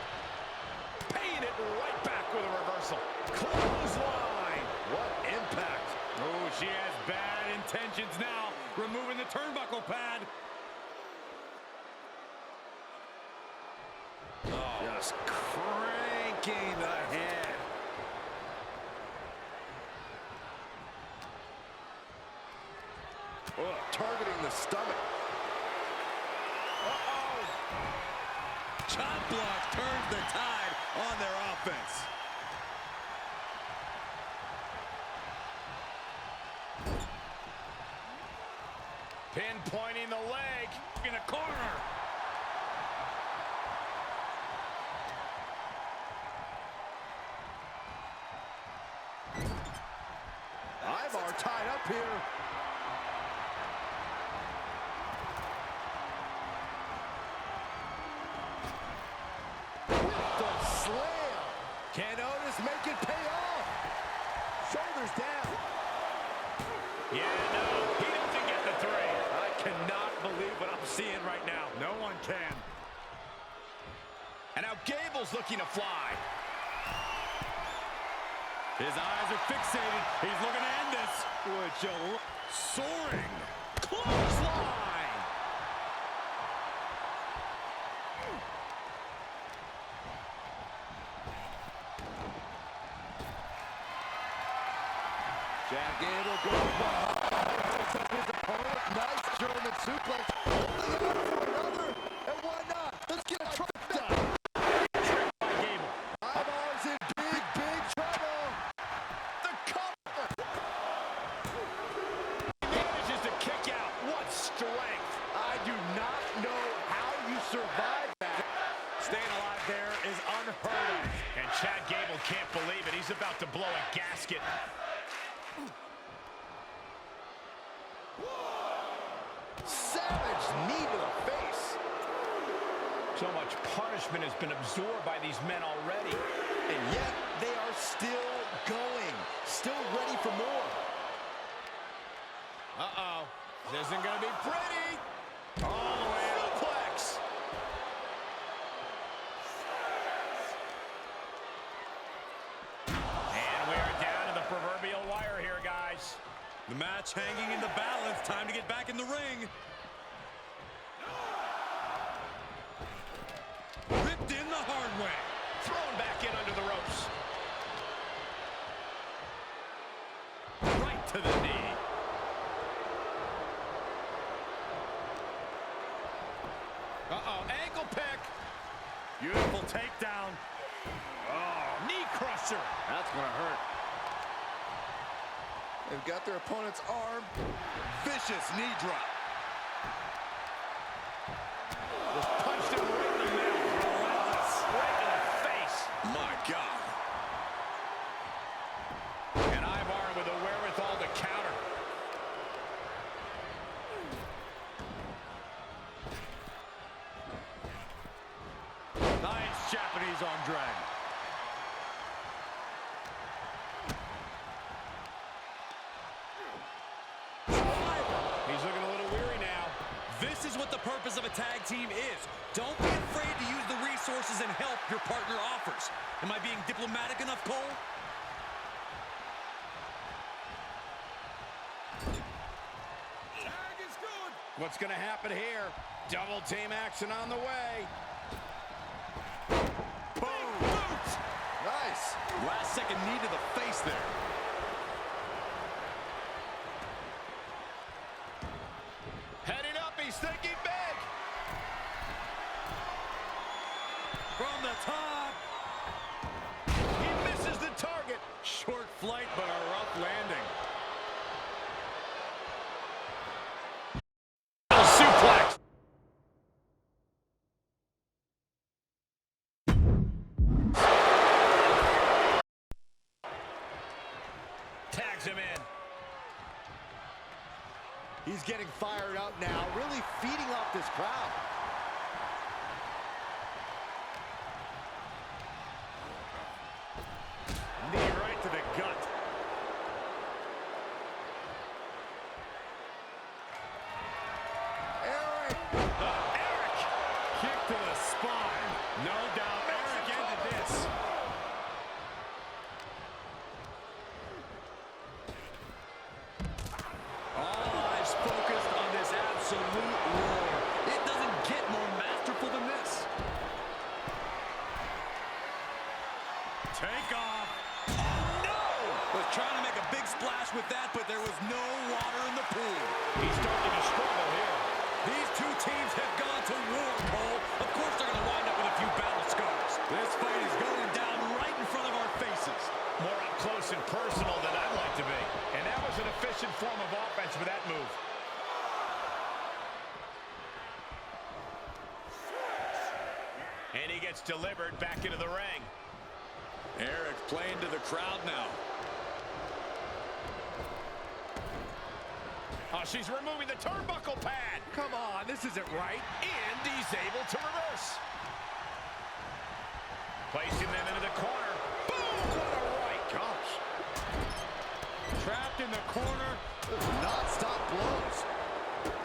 Paying it right back with a reversal. Clothesline. What impact. Oh, she has bad intentions now. Removing the turnbuckle pad. Just cranking the head. Oh, targeting the stomach. Uh-oh. chop block turns the tide on their offense. Pinpointing the leg in a corner. Ivar tied up here. With the slam. Can Otis make it pay off? Shoulders down. Yeah, no, he doesn't get the three. I cannot believe what I'm seeing right now. No one can. And now Gable's looking to fly. His eyes are fixated. He's looking to end this. Would you look? Soaring. Clothesline. Jack Gable goes behind. Picks up his opponent. Nice German suplex. Holding on for another. And why not? Let's get a trifecta. Ivar's in big, big trouble. The cover. He manages to kick out. What strength. I do not know how you survive that. Staying alive there is unheard of. And Chad Gable can't believe it. He's about to blow a gasket. Savage knee to the face. So much punishment has been absorbed by these men already. And yet they are still going. Still ready for more. Uh-oh. This isn't going to be pretty. All the way suplex. And we are down to the proverbial wire here, guys. The match hanging in the balance. Time to get back in the ring. Ripped in the hard way. Thrown back in under the ropes. Right to the knee. Uh-oh, ankle pick. Beautiful takedown. Oh, knee crusher. That's going to hurt. They've got their opponent's arm. Vicious knee drop. Just punched him right in the mouth. Relentless. Right in the face. My God. And Ivar with the wherewithal to counter. Nice Japanese arm drag. He's looking a little weary now. This is what the purpose of a tag team is. Don't be afraid to use the resources and help your partner offers. Am I being diplomatic enough, Cole? Tag is good. What's going to happen here? Double team action on the way. Boom! Boot. Nice. Last second knee to the face there. Heading up, he's thinking big. From the top. He misses the target. Short flight, but a rough landing. Suplex. Tags him in. He's getting fired up now, really feeding off this crowd. Knee right to the gut. Eric. Eric. Kick to the spine. No doubt Eric ended this. All eyes focused on this absolute roar. It doesn't get more masterful than this. Take off. No! Was trying to make a big splash with that, but there was no water in the pool. He's starting to struggle here. These two teams have gone to war, Cole. Of course they're going to wind up with a few And he gets delivered back into the ring. Eric playing to the crowd now. Oh, she's removing the turnbuckle pad. Come on, this isn't right. And he's able to reverse. Placing them into the corner. Boom! What a right. Gosh. Trapped in the corner. Non-stop blows.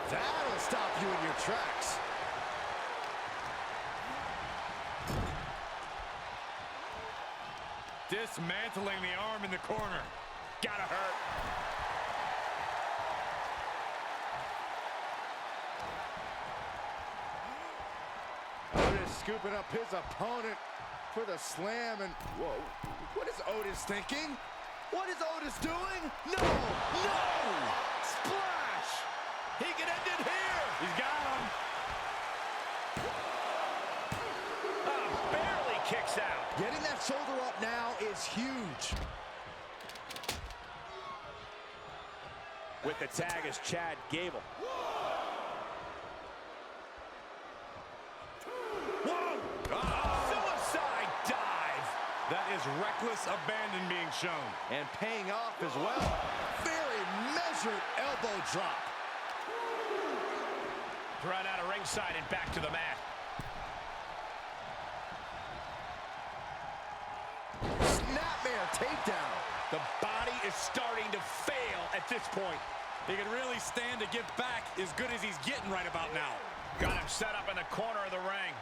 That'll stop you in your tracks. Dismantling the arm in the corner. Gotta hurt. Otis scooping up his opponent for the slam, and whoa, what is Otis thinking? What is Otis doing? No! No! Splash! He can end it here. He's got him. Barely kicks out. Getting that shoulder up now is huge. With the tag is Chad Gable. Whoa! Suicide dive. That is reckless abandon being shown. And paying off as well. Very measured elbow drop. Thrown out of ringside and back to the mat. Snapmare takedown. The body is starting to fail at this point. He can really stand to give back as good as he's getting right about now. Got him set up in the corner of the ring.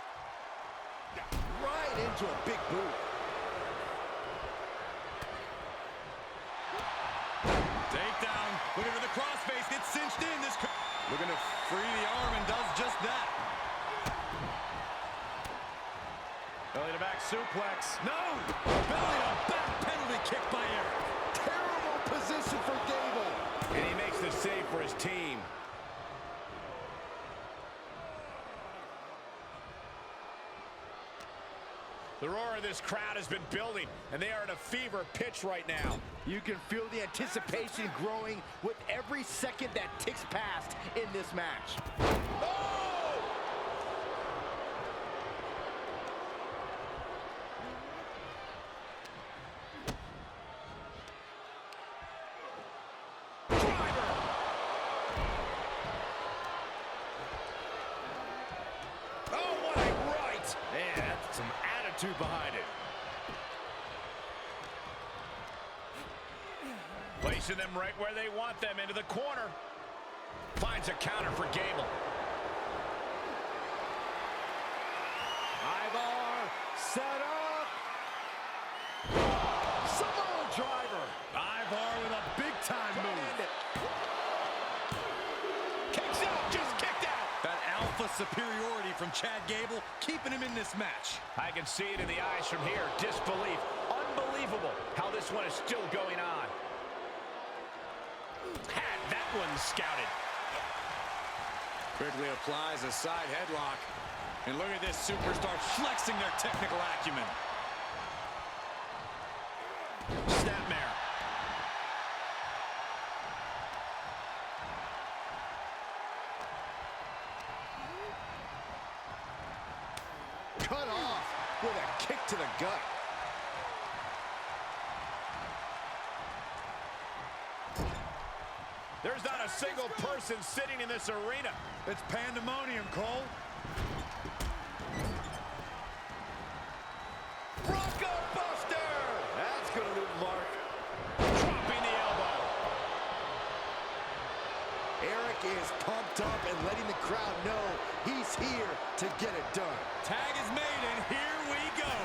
Right into a big boot. Takedown. Looking for the crossface. It's cinched in. Looking to free the arm and does just that. Belly to back suplex. No! Belly to back penalty kick by Eric. Terrible position for Gable. And he makes the save for his team. The roar of this crowd has been building, and they are at a fever pitch right now. You can feel the anticipation growing with every second that ticks past in this match. Oh! Behind it. Placing them right where they want them, into the corner. Finds a counter for Gable. Ivar set up. Samoa driver. Ivar with a big-time move. Kicks out, just kicked out. That alpha superiority from Chad Gable, keeping him in this match. I can see it in the eyes from here. Disbelief. Unbelievable how this one is still going on. Had that one scouted. Quickly applies a side headlock. And look at this superstar flexing their technical acumen. Snapmare. Cut off with a kick to the gut. There's not a single person sitting in this arena. It's pandemonium, Cole. Bronco Buster! That's going to leave a mark. Dropping the elbow. Eric is pumped up and letting the crowd know he's here to get it done. Tag is made, and here we go.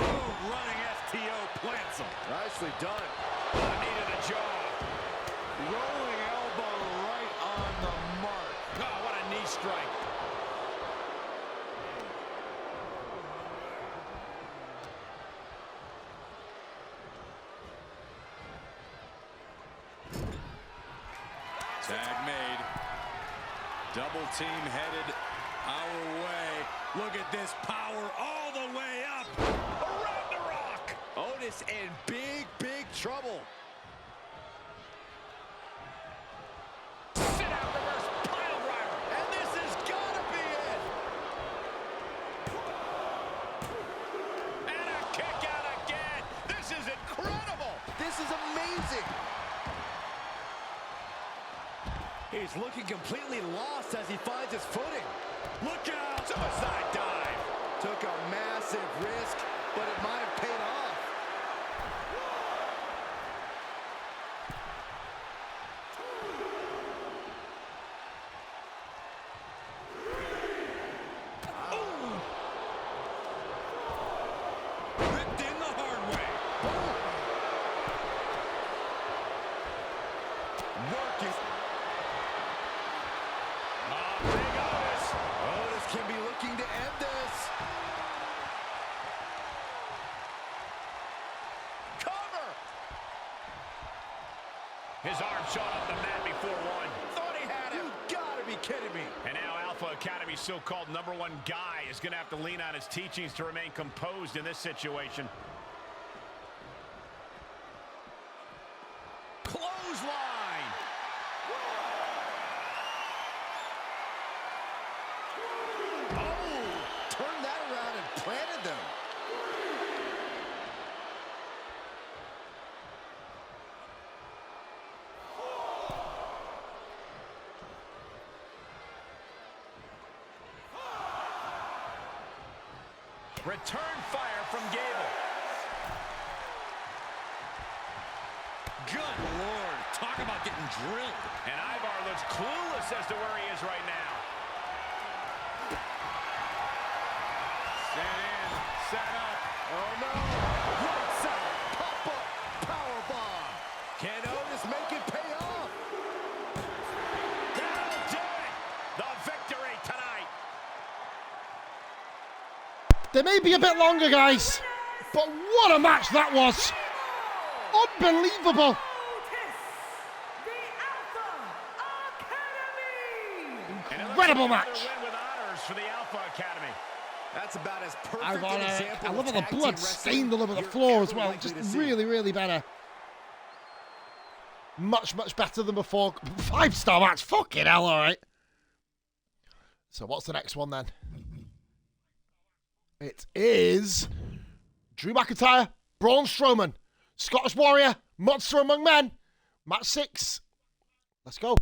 Boom, running STO plants him. Nicely done. Knee to the jaw. Rolling elbow right on the mark. Oh, what a knee strike. Tag made. Double team headed our way. Look at this power all the way up. Around the rock. Otis in big, big trouble. Sit out reverse pile driver. And this has got to be it. He's looking completely lost as he finds his footing. Look out! Suicide dive. Took a massive risk, but it might have paid off. Ripped in the hard way. Working. Big Otis. Otis can be looking to end this. Cover. His arm shot off the mat before one. Thought he had him. You gotta be kidding me. And now Alpha Academy's so-called #1 guy is going to have to lean on his teachings to remain composed in this situation. Clothesline. Oh, turned that around and planted them. Return fire from Gable. Good Lord. Talk about getting drilled. And Ivar looks clueless as to where he is right now. Set in, set up. Oh no! Lights out! Pop-up powerbomb. Can Otis make it pay off? That'll do it. The victory tonight. They may be a bit longer, guys, but what a match that was. Unbelievable. Otis, the Alpha Academy. Incredible Another match. win with honors for the Alpha Academy. That's about as perfect I an love example all of the tag team blood wrestling stained all over the you're floor as ever well. likely Just to see. really, really better. Much, much better than before. 5-star match. Fucking hell, all right. So what's the next one then? It is Drew McIntyre, Braun Strowman, Scottish Warrior, Monster Among Men. Match 6. Let's go.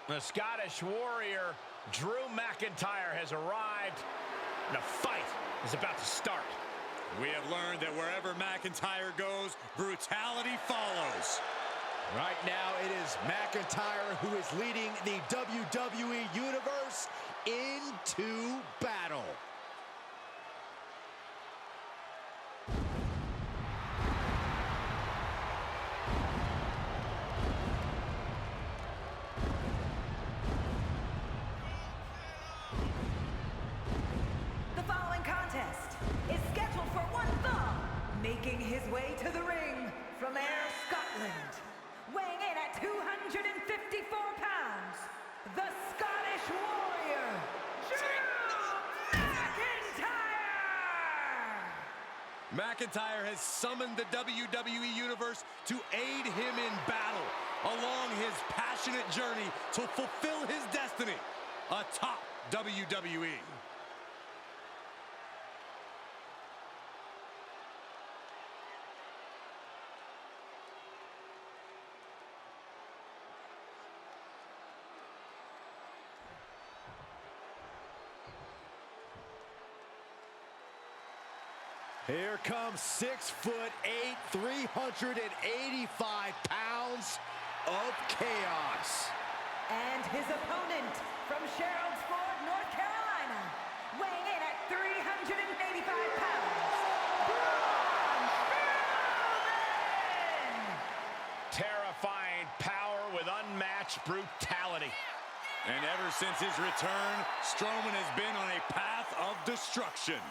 The Scottish Warrior, Drew McIntyre, has arrived. And the fight is about to start. We have learned that wherever McIntyre goes, brutality follows. Right now, it is McIntyre who is leading the WWE Universe into battle. The following contest is scheduled for one fall, making his way to the ring from Ayr, Scotland, weighing in at 254 pounds, the Scottish Warrior, Drew McIntyre! McIntyre has summoned the WWE Universe to aid him in battle along his passionate journey to fulfill his destiny atop WWE. Here comes 6'8", 385 pounds of chaos. And his opponent from Sherrod's Ford, North Carolina, weighing in at 385 pounds, Braun Strowman! Terrifying power with unmatched brutality. And ever since his return, Strowman has been on a path of destruction.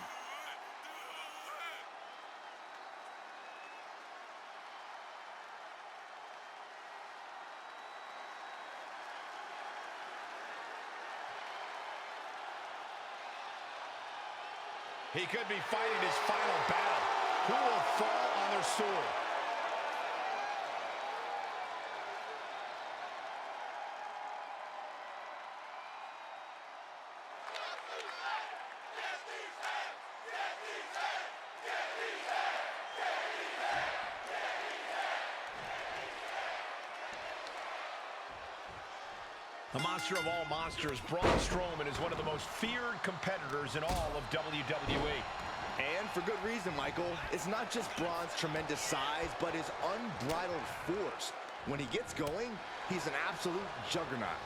He could be fighting his final battle. Who will fall on their sword? The monster of all monsters, Braun Strowman, is one of the most feared competitors in all of WWE. And for good reason, Michael. It's not just Braun's tremendous size, but his unbridled force. When he gets going, he's an absolute juggernaut.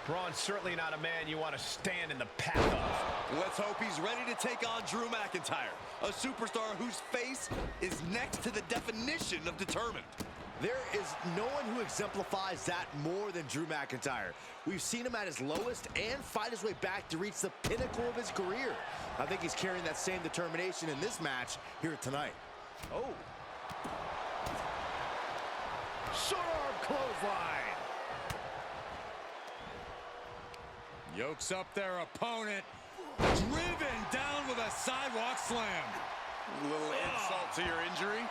Braun's certainly not a man you want to stand in the path of. Let's hope he's ready to take on Drew McIntyre, a superstar whose face is next to the definition of determined. There is no one who exemplifies that more than Drew McIntyre. We've seen him at his lowest and fight his way back to reach the pinnacle of his career. I think he's carrying that same determination in this match here tonight. Oh. Short arm clothesline. Yokes up their opponent. Driven down with a sidewalk slam. A little insult to your injury.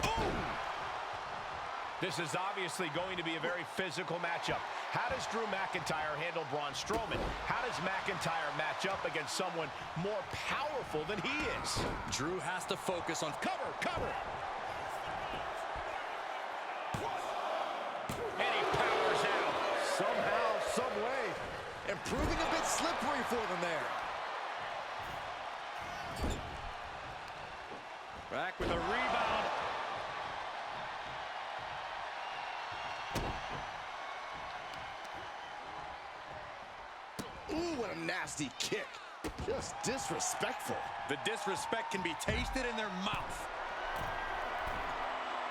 Oh! This is obviously going to be a very physical matchup. How does Drew McIntyre handle Braun Strowman? How does McIntyre match up against someone more powerful than he is? Drew has to focus on cover. And he powers out. Somehow, some way, and proving a bit slippery for them there. Back with a rebound. Ooh, what a nasty kick. Just disrespectful. The disrespect can be tasted in their mouth.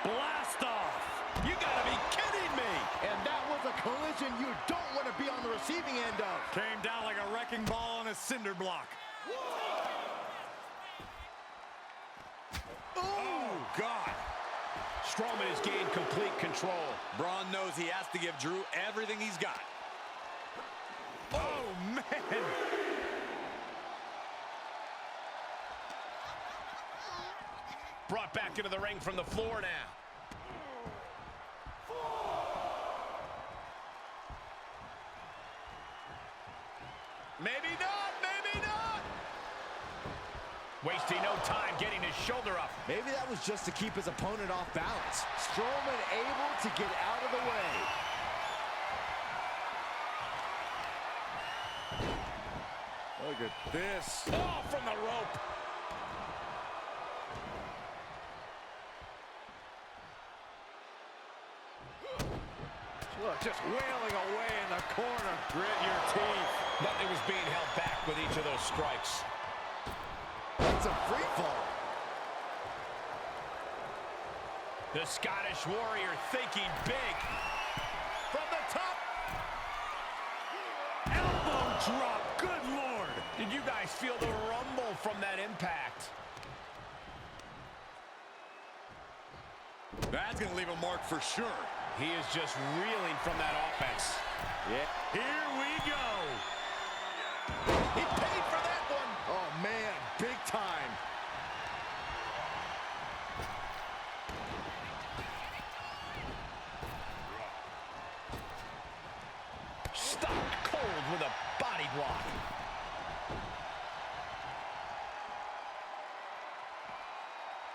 Blast off! You gotta be kidding me! And that was a collision you don't want to be on the receiving end of. Came down like a wrecking ball on a cinder block. Oh, God! Strowman has gained complete control. Braun knows he has to give Drew everything he's got. Oh, man! Brought back into the ring from the floor now. Maybe not, maybe not! Wasting no time getting his shoulder up. Maybe that was just to keep his opponent off balance. Strowman able to get out of the way. Look at this. Oh, from the rope. Look, just wailing away in the corner. Grit your teeth. Nothing was being held back with each of those strikes. It's a free fall. The Scottish Warrior thinking big. From the top! Elbow drop, good Lord! Did you guys feel the rumble from that impact? That's gonna leave a mark for sure. He is just reeling from that offense. Yeah. Here we go! He paid for that one. Oh, man, big time. Stopped cold with a body block.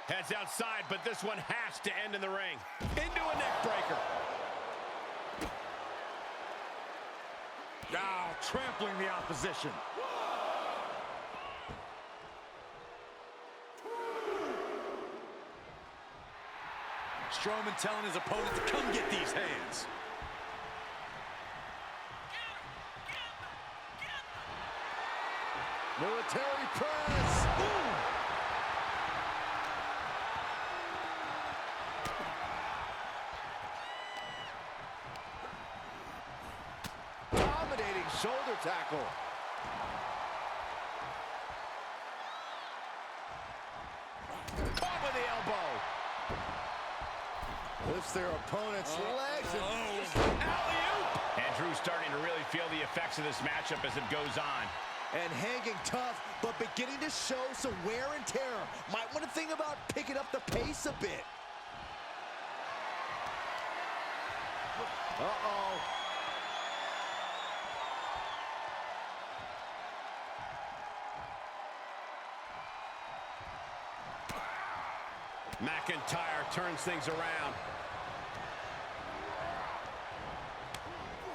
Heads outside, but this one has to end in the ring. Into a neck breaker. Now trampling the opposition. Strowman telling his opponent to come get these hands. Military press. Ooh. Dominating shoulder tackle. Caught with the elbow. Lifts their opponent's legs. Alley-oop. And Drew's starting to really feel the effects of this matchup as it goes on. And hanging tough, but beginning to show some wear and tear. Might want to think about picking up the pace a bit. Uh-oh. McIntyre turns things around.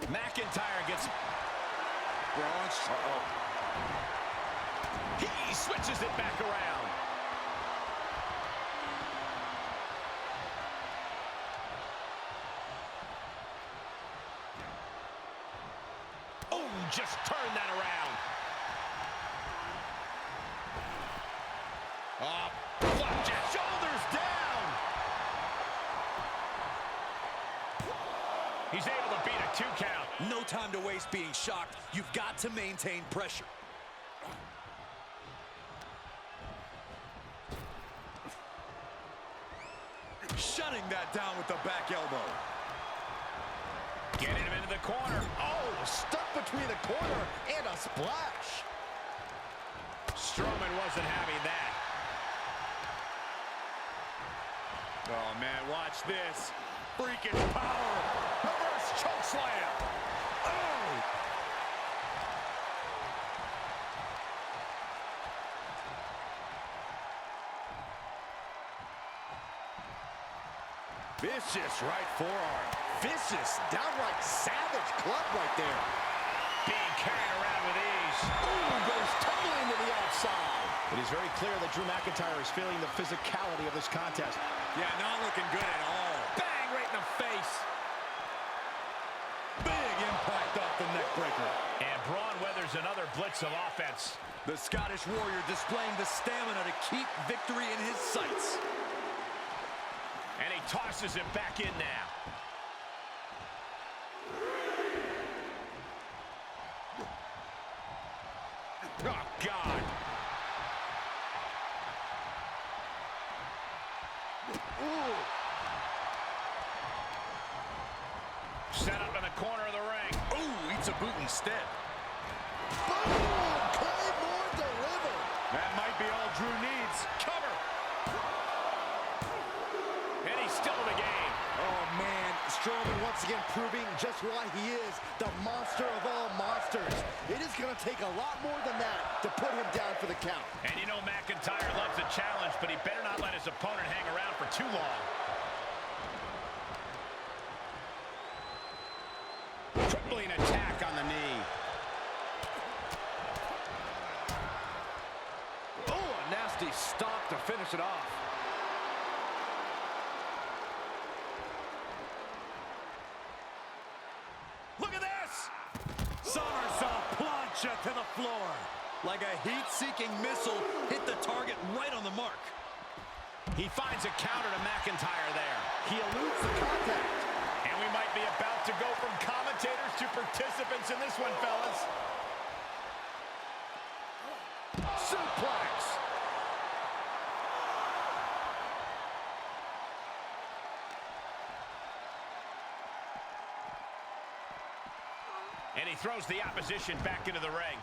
McIntyre gets... He switches it back around. Oh, just turn that around. Flapjack, shoulders down. He's able to beat a 2 count. No time to waste being shocked. You've got to maintain pressure. Shutting that down with the back elbow. Getting him into the corner. Oh, stuck between the corner and a splash. Strowman wasn't having that. Oh, man, watch this. Freakish power. Reverse chokeslam. Oh! Vicious right forearm. Vicious, downright savage club right there. Being carried around with ease. Ooh, goes tumbling to the outside. It is very clear that Drew McIntyre is feeling the physicality of this contest. Yeah, not looking good at all. Bang, right in the face. Big impact off the neck breaker. And Braun weathers another blitz of offense. The Scottish Warrior displaying the stamina to keep victory in his sights. And he tosses it back in now. Oh, God. Ooh. Set up in the corner of the ring. Ooh, eats a boot instead. Boom! Claymore delivered. That might be all Drew needs. Cover. And he's still in the game. Oh, man. Strowman once again proving just why he is the monster of all monsters. It is going to take a lot more than that to put him down for the count. And you know McIntyre loves a challenge, but he better not let his opponent hang around for too long. Tripling attack on the knee. Oh, a nasty stop to finish it off. Look at this! Somersault plancha to the floor. Like a heat-seeking missile, hit the target right on the mark. He finds a counter to McIntyre there. He eludes the contact. And we might be about to go from commentators to participants in this one, fellas. Suplex. And he throws the opposition back into the ring.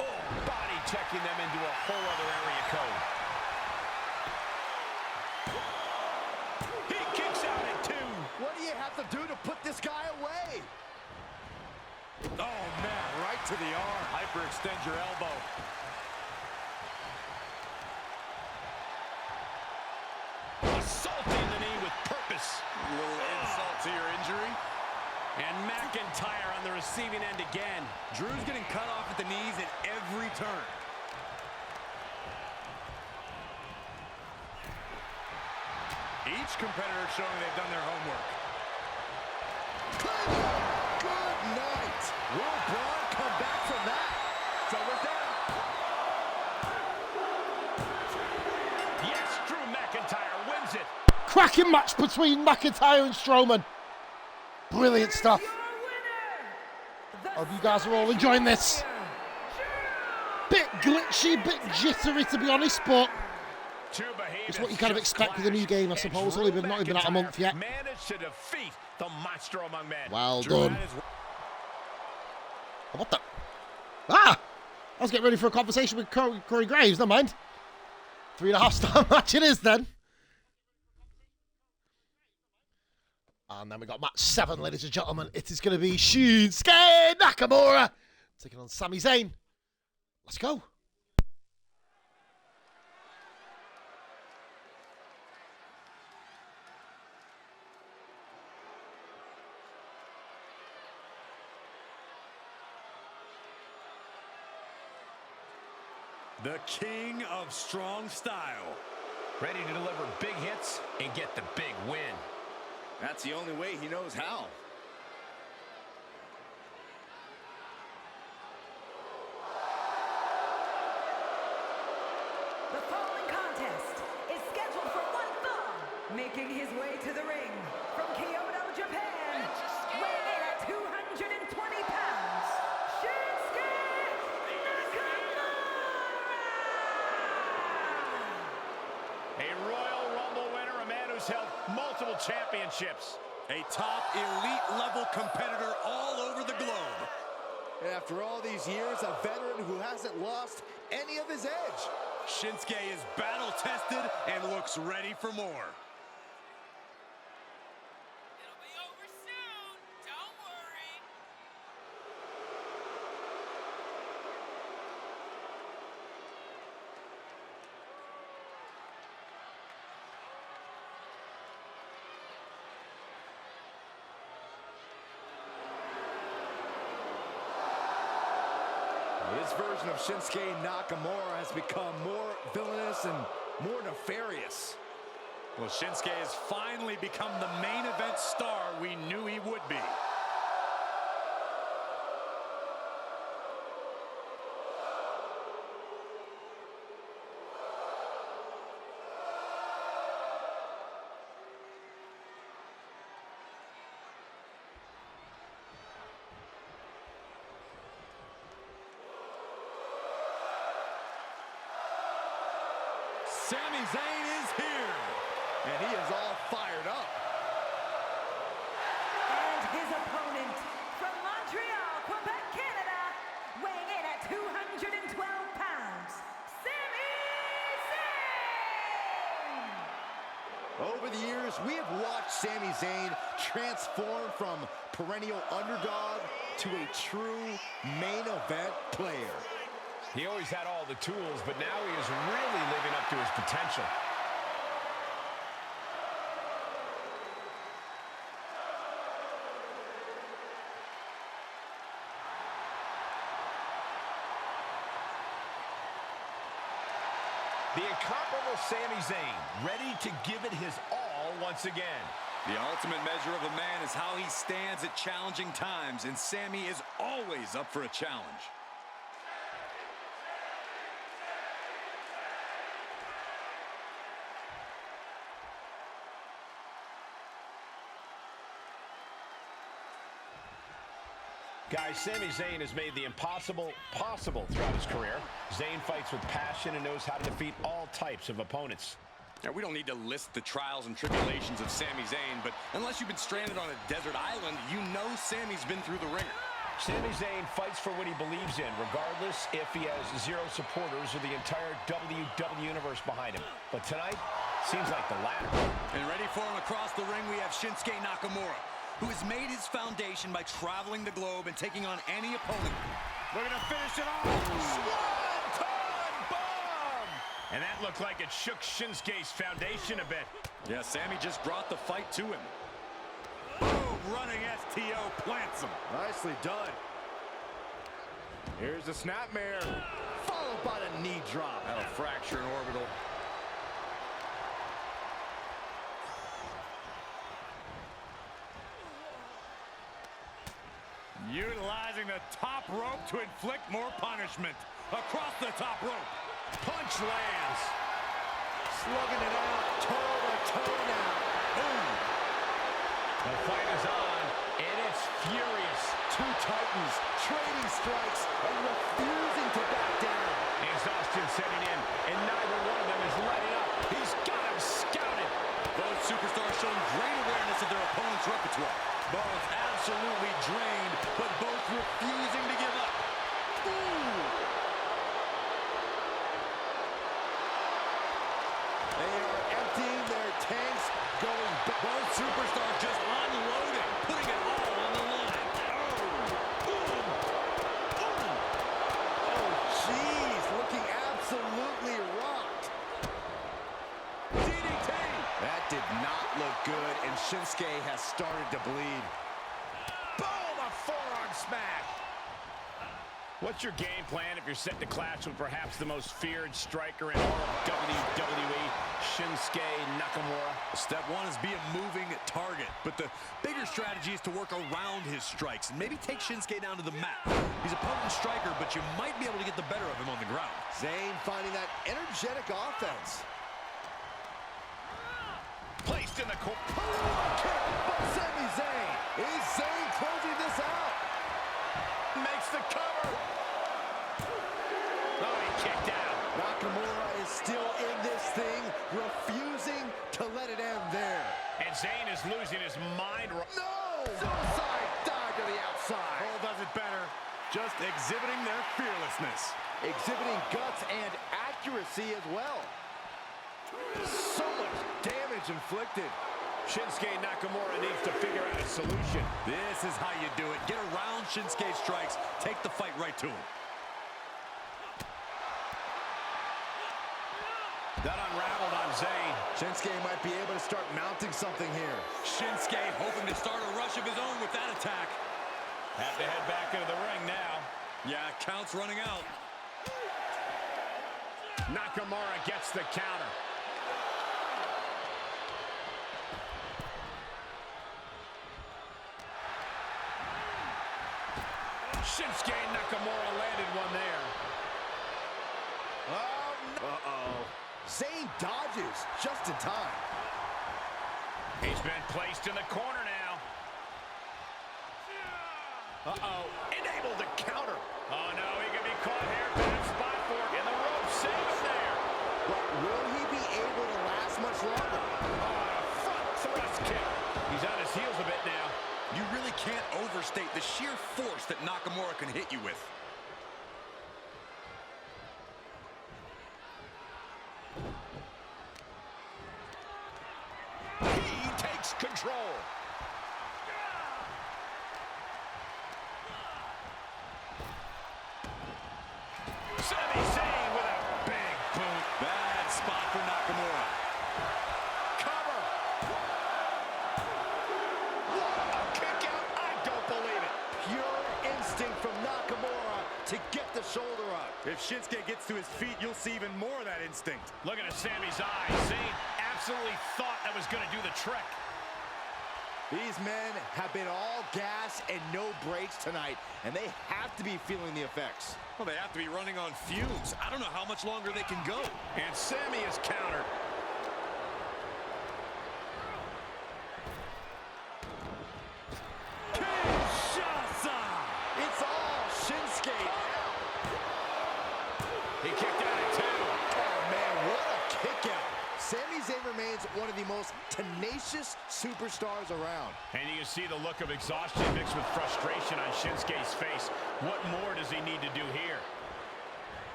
Oh, body checking them into a whole other area code. He kicks out at 2. What do you have to do to put this guy away? Oh, man, right to the arm. Hyperextend your elbow. Assaulting the knee with purpose. A little insult to your injury. And McIntyre on the receiving end again. Drew's getting cut off at the knees at every turn. Each competitor showing they've done their homework. Good night. Will Braun come back from that? So we're down. Yes, Drew McIntyre wins it. Cracking match between McIntyre and Strowman. Brilliant stuff. Hope you guys are all enjoying this. Bit glitchy, bit jittery to be honest, but it's what you kind of expect with a new game, I suppose. Only been not even out a month yet. Managed to defeat the monster among men. Well done. What the? Ah! I was getting ready for a conversation with Corey Graves, never mind. 3.5 star match it is then. And then we got match 7, ladies and gentlemen. It is going to be Shinsuke Nakamura taking on Sami Zayn. Let's go. The king of strong style. Ready to deliver big hits and get the big win. That's the only way he knows how. The following contest is scheduled for one fall. Making his way to the ring from Kyoto, Japan, weighing in at 220 pounds, Shinsuke Nakamura! A Royal Rumble winner, a man who's held multiple championships. A top elite level competitor all over the globe. After all these years, a veteran who hasn't lost any of his edge. Shinsuke is battle tested and looks ready for more. It'll be over soon. Don't worry. This version of Shinsuke Nakamura has become more villainous and more nefarious. Well, Shinsuke has finally become the main event star we knew he would be. Sami Zayn is here. And he is all fired up. And his opponent from Montreal, Quebec, Canada, weighing in at 212 pounds, Sami Zayn! Over the years, we have watched Sami Zayn transform from perennial underdog to a true main event player. He always had all the tools, but now he is really living up to his potential. The incomparable Sami Zayn, ready to give it his all once again. The ultimate measure of a man is how he stands at challenging times, and Sami is always up for a challenge. Guys, Sami Zayn has made the impossible possible throughout his career. Zayn fights with passion and knows how to defeat all types of opponents. Now, we don't need to list the trials and tribulations of Sami Zayn, but unless you've been stranded on a desert island, you know Sami's been through the ringer. Sami Zayn fights for what he believes in, regardless if he has zero supporters or the entire WWE Universe behind him. But tonight, seems like the latter. And ready for him across the ring, we have Shinsuke Nakamura, who has made his foundation by traveling the globe and taking on any opponent. Looking to finish it off. Swanton bomb! And that looked like it shook Shinsuke's foundation a bit. Yeah, Sami just brought the fight to him. Boom, running STO plants him. Nicely done. Here's the snapmare, followed by the knee drop. That'll fracture an orbital. Utilizing the top rope to inflict more punishment. Across the top rope. Punch lands. Slugging it out, toe to toe now. Boom. The fight is on, and it's furious. Two titans trading strikes and refusing to back down. Exhaustion setting in, and neither one of them is letting up. He's got him scouted. Both superstars showing great awareness of their opponent's repertoire. Both absolutely drained, but both refusing to give up. Ooh. They are emptying their tanks, going back. Both superstars just Shinsuke has started to bleed. Boom, a forearm smash. What's your game plan if you're set to clash with perhaps the most feared striker in all of WWE, Shinsuke Nakamura? Step one is be a moving target, but the bigger strategy is to work around his strikes and maybe take Shinsuke down to the mat. He's a potent striker, but you might be able to get the better of him on the ground. Zayn finding that energetic offense. Placed in the corner. Kick by Sami Zayn. Is Zayn closing this out? Makes the cover. Oh, he kicked out. Nakamura is still in this thing, refusing to let it end there. And Zayn is losing his mind. No! Suicide dive to the outside. Cole does it better, just exhibiting their fearlessness. Exhibiting guts and accuracy as well. So much damage inflicted. Shinsuke Nakamura needs to figure out a solution. This is how you do it. Get around Shinsuke's strikes, take the fight right to him. That unraveled on Zayn. Shinsuke might be able to start mounting something here. Shinsuke hoping to start a rush of his own with that attack. Have to head back into the ring now. Yeah, count's running out. Nakamura gets the counter. Shinsuke Nakamura landed one there. Oh, no. Uh-oh. Zayn dodges just in time. He's been placed in the corner now. Uh-oh. Enabled to counter. Oh, no, he can be caught here. Bad spot for him. In the rope, save it there. But will he be able to last much longer? Oh, a front thrust kick. He's on his heels a bit now. You really can't overstate the sheer force that Nakamura can hit you with. He takes control. Sami Zayn with a big boot. Bad spot for Nakamura. Cover. What a kick out. I don't believe it. Pure instinct from Nakamura to get the shoulder up. If Shinsuke gets to his feet, you'll see even more of that instinct. Looking at Sami's eyes. Zayn absolutely thought that was going to do the trick. These men have been all gas and no brakes tonight, and they have to be feeling the effects. Well, they have to be running on fumes. I don't know how much longer they can go. And Sami is countered. Kinshasa! It's all Shinsuke now. He kicked out at two. Oh, man, what a kick out. Sami Zayn remains one of the most tenacious superstars around. And you can see the look of exhaustion mixed with frustration on Shinsuke's face. What more does he need to do here?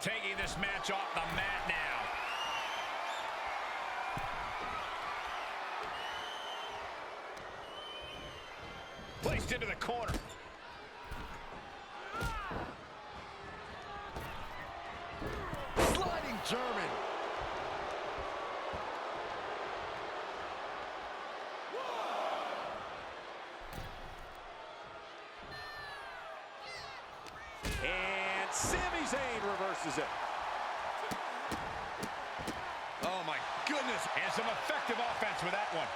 Taking this match off the mat now. Placed into the corner. Sliding German. And Sami Zayn reverses it. Oh, my goodness. And some effective offense with that one.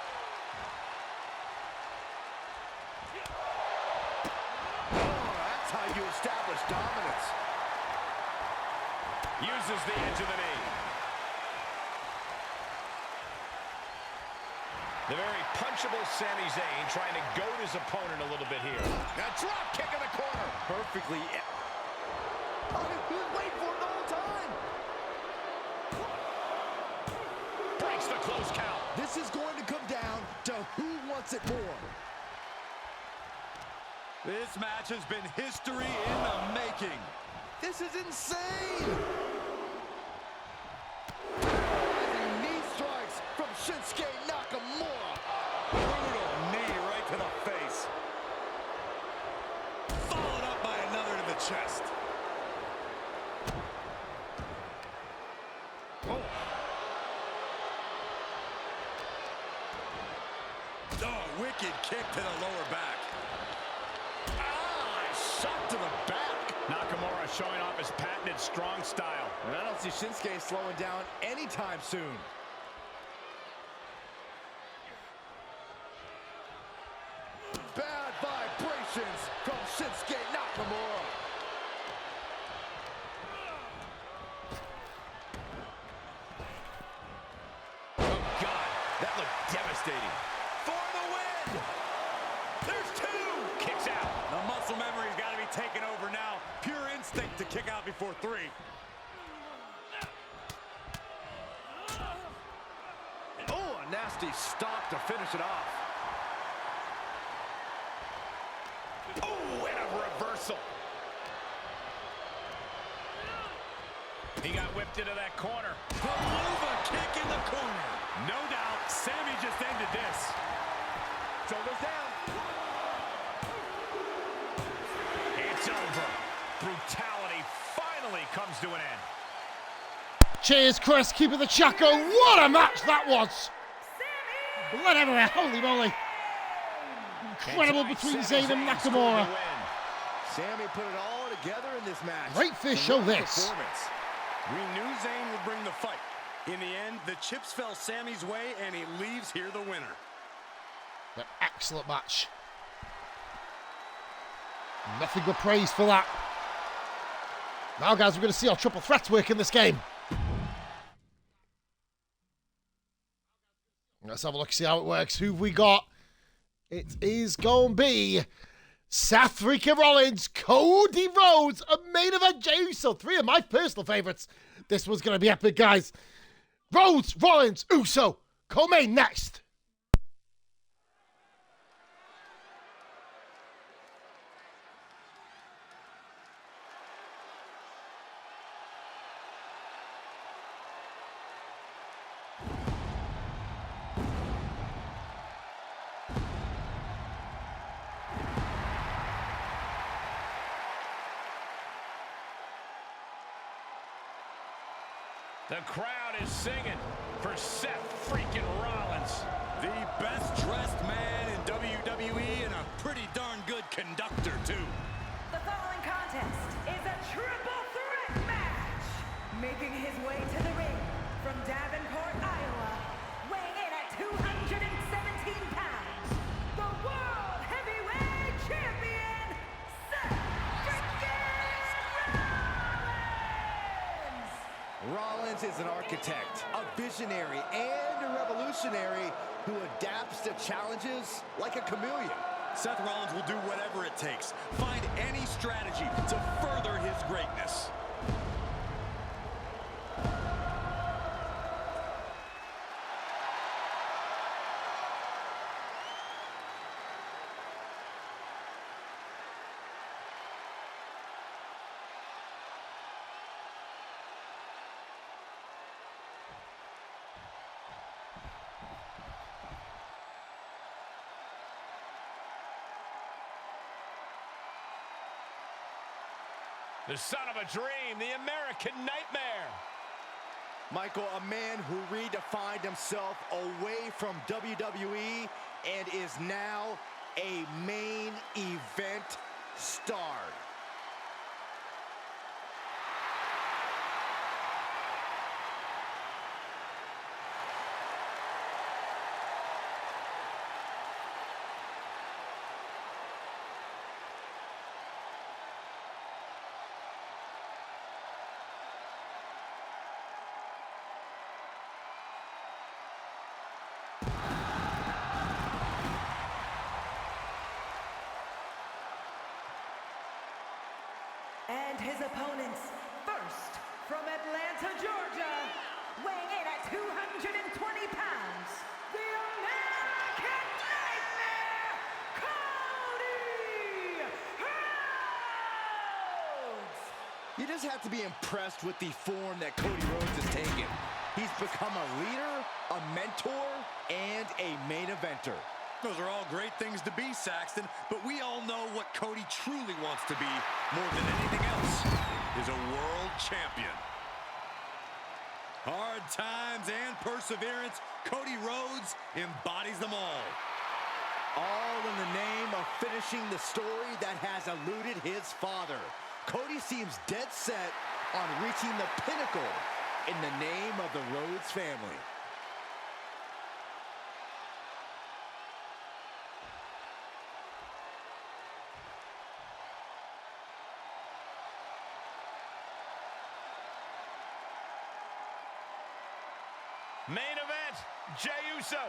Oh, that's how you establish dominance. Uses the edge of the knee. The very punchable Sami Zayn trying to goad his opponent a little bit here. Now drop kick in the corner. Perfectly. Oh, he was waiting for it the whole time. Breaks the close count. This is going to come down to who wants it more. This match has been history in the making. This is insane. Rising knee strikes from Shinsuke Nakamura. Brutal knee right to the face. Followed up by another to the chest. Oh. kick to the lower back. Shot to the back. Nakamura showing off his patented strong style. And I don't see Shinsuke slowing down anytime soon. Bad vibrations from Shinsuke Nakamura. Oh, God, that looked devastating. For the win! There's two! Kicks out. The muscle memory's got to be taken over now. Pure instinct to kick out before three. Oh, a nasty stop to finish it off. Oh, and a reversal. He got whipped into that corner. Paluva kick in the corner. No doubt, Sammy just ended this. Shoulders down. It's over. Brutality finally comes to an end. Cheers, Chris, keeping the chat going. What a match that was! Blood everywhere, holy moly. Incredible between Zayn and Nakamura. Sammy put it all together in this match. Great fish show this. We knew Zayn would bring the fight. In the end, the chips fell Sammy's way, and he leaves here the winner. An excellent match. Nothing but praise for that. Now, guys, we're going to see our triple threats work in this game. Let's have a look, see how it works. Who've we got? It is going to be Seth freaking Rollins, Cody Rhodes, a main event Jey Uso. Three of my personal favorites. This one's going to be epic, guys. Rhodes, Rollins, Uso. Co-main next. The crowd is singing for Seth freaking Rollins. The best dressed man in WWE and a pretty darn good conductor, too. The following contest is a triple threat match. Making his way to the ring from Davenport, Iowa, weighing in at 217 pounds, the World Heavyweight Champion, Seth freaking Rollins! Rollins is an architect, a visionary, and a revolutionary who adapts to challenges like a chameleon. Seth Rollins will do whatever it takes, find any strategy to further his greatness. The son of a dream, the American Nightmare. Michael, a man who redefined himself away from WWE and is now a main event star. And his opponents, first from Atlanta, Georgia, weighing in at 220 pounds, the American Nightmare, Cody Rhodes! You just have to be impressed with the form that Cody Rhodes has taken. He's become a leader, a mentor, and a main eventer. Those are all great things to be, Saxton, but we all know what Cody truly wants to be more than anything else is a world champion. Hard times and perseverance, Cody Rhodes embodies them all. All in the name of finishing the story that has eluded his father. Cody seems dead set on reaching the pinnacle in the name of the Rhodes family. Main event, Jey Uso.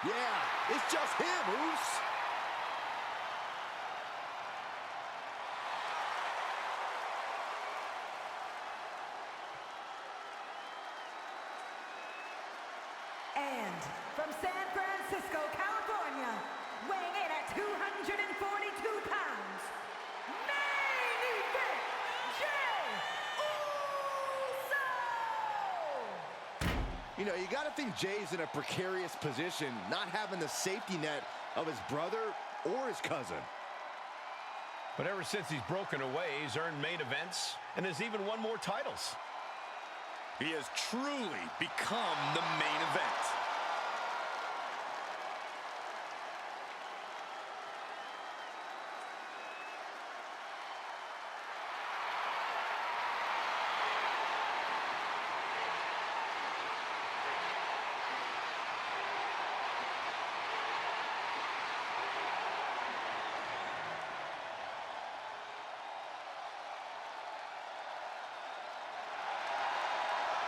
Yeah, it's just him, Uso. And from San Francisco, California, weighing in at 242 pounds, main event, Jey Uso! You know, you got to think Jay's in a precarious position, not having the safety net of his brother or his cousin. But ever since he's broken away, he's earned main events and has even won more titles. He has truly become the main event.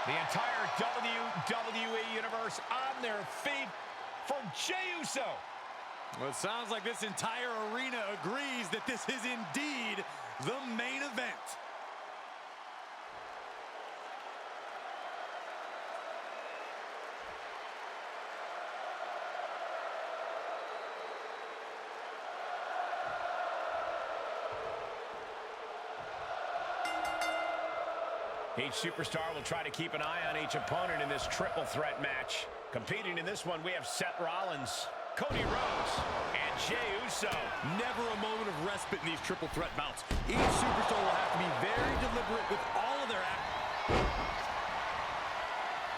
The entire WWE Universe on their feet for Jey Uso. Well, it sounds like this entire arena agrees that this is indeed the main event. Each superstar will try to keep an eye on each opponent in this triple threat match. Competing in this one, we have Seth Rollins, Cody Rhodes, and Jey Uso. Never a moment of respite in these triple threat bouts. Each superstar will have to be very deliberate with all of their actions.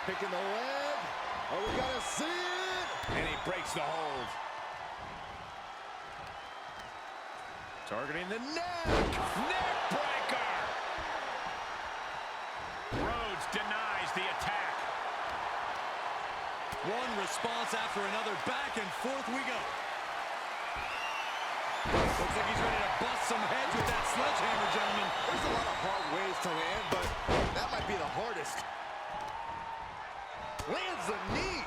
Picking the leg. Oh, we gotta see it. And he breaks the hold. Targeting the neck. Neck breaker! Rhodes denies the attack. One response after another. Back and forth we go. Looks like he's ready to bust some heads with that sledgehammer, gentlemen. There's a lot of hard ways to land, but that might be the hardest. Lands the knee.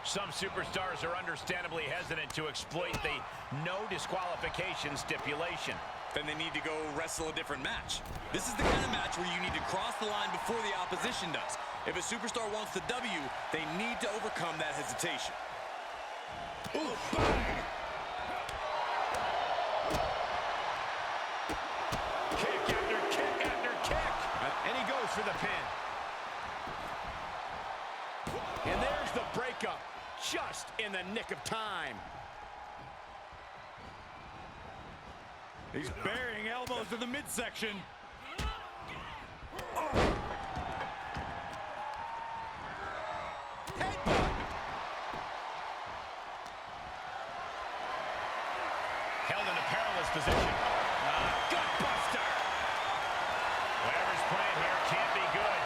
Some superstars are understandably hesitant to exploit the no disqualification stipulation. Then they need to go wrestle a different match. This is the kind of match where you need to cross the line before the opposition does. If a superstar wants the W, they need to overcome that hesitation. Ooh, bang! Kick after kick after kick. And he goes for the pin. And there's the breakup, just in the nick of time. He's burying elbows to the midsection. Headbutt! Held in a perilous position. Gutbuster! Whatever's playing here can't be good.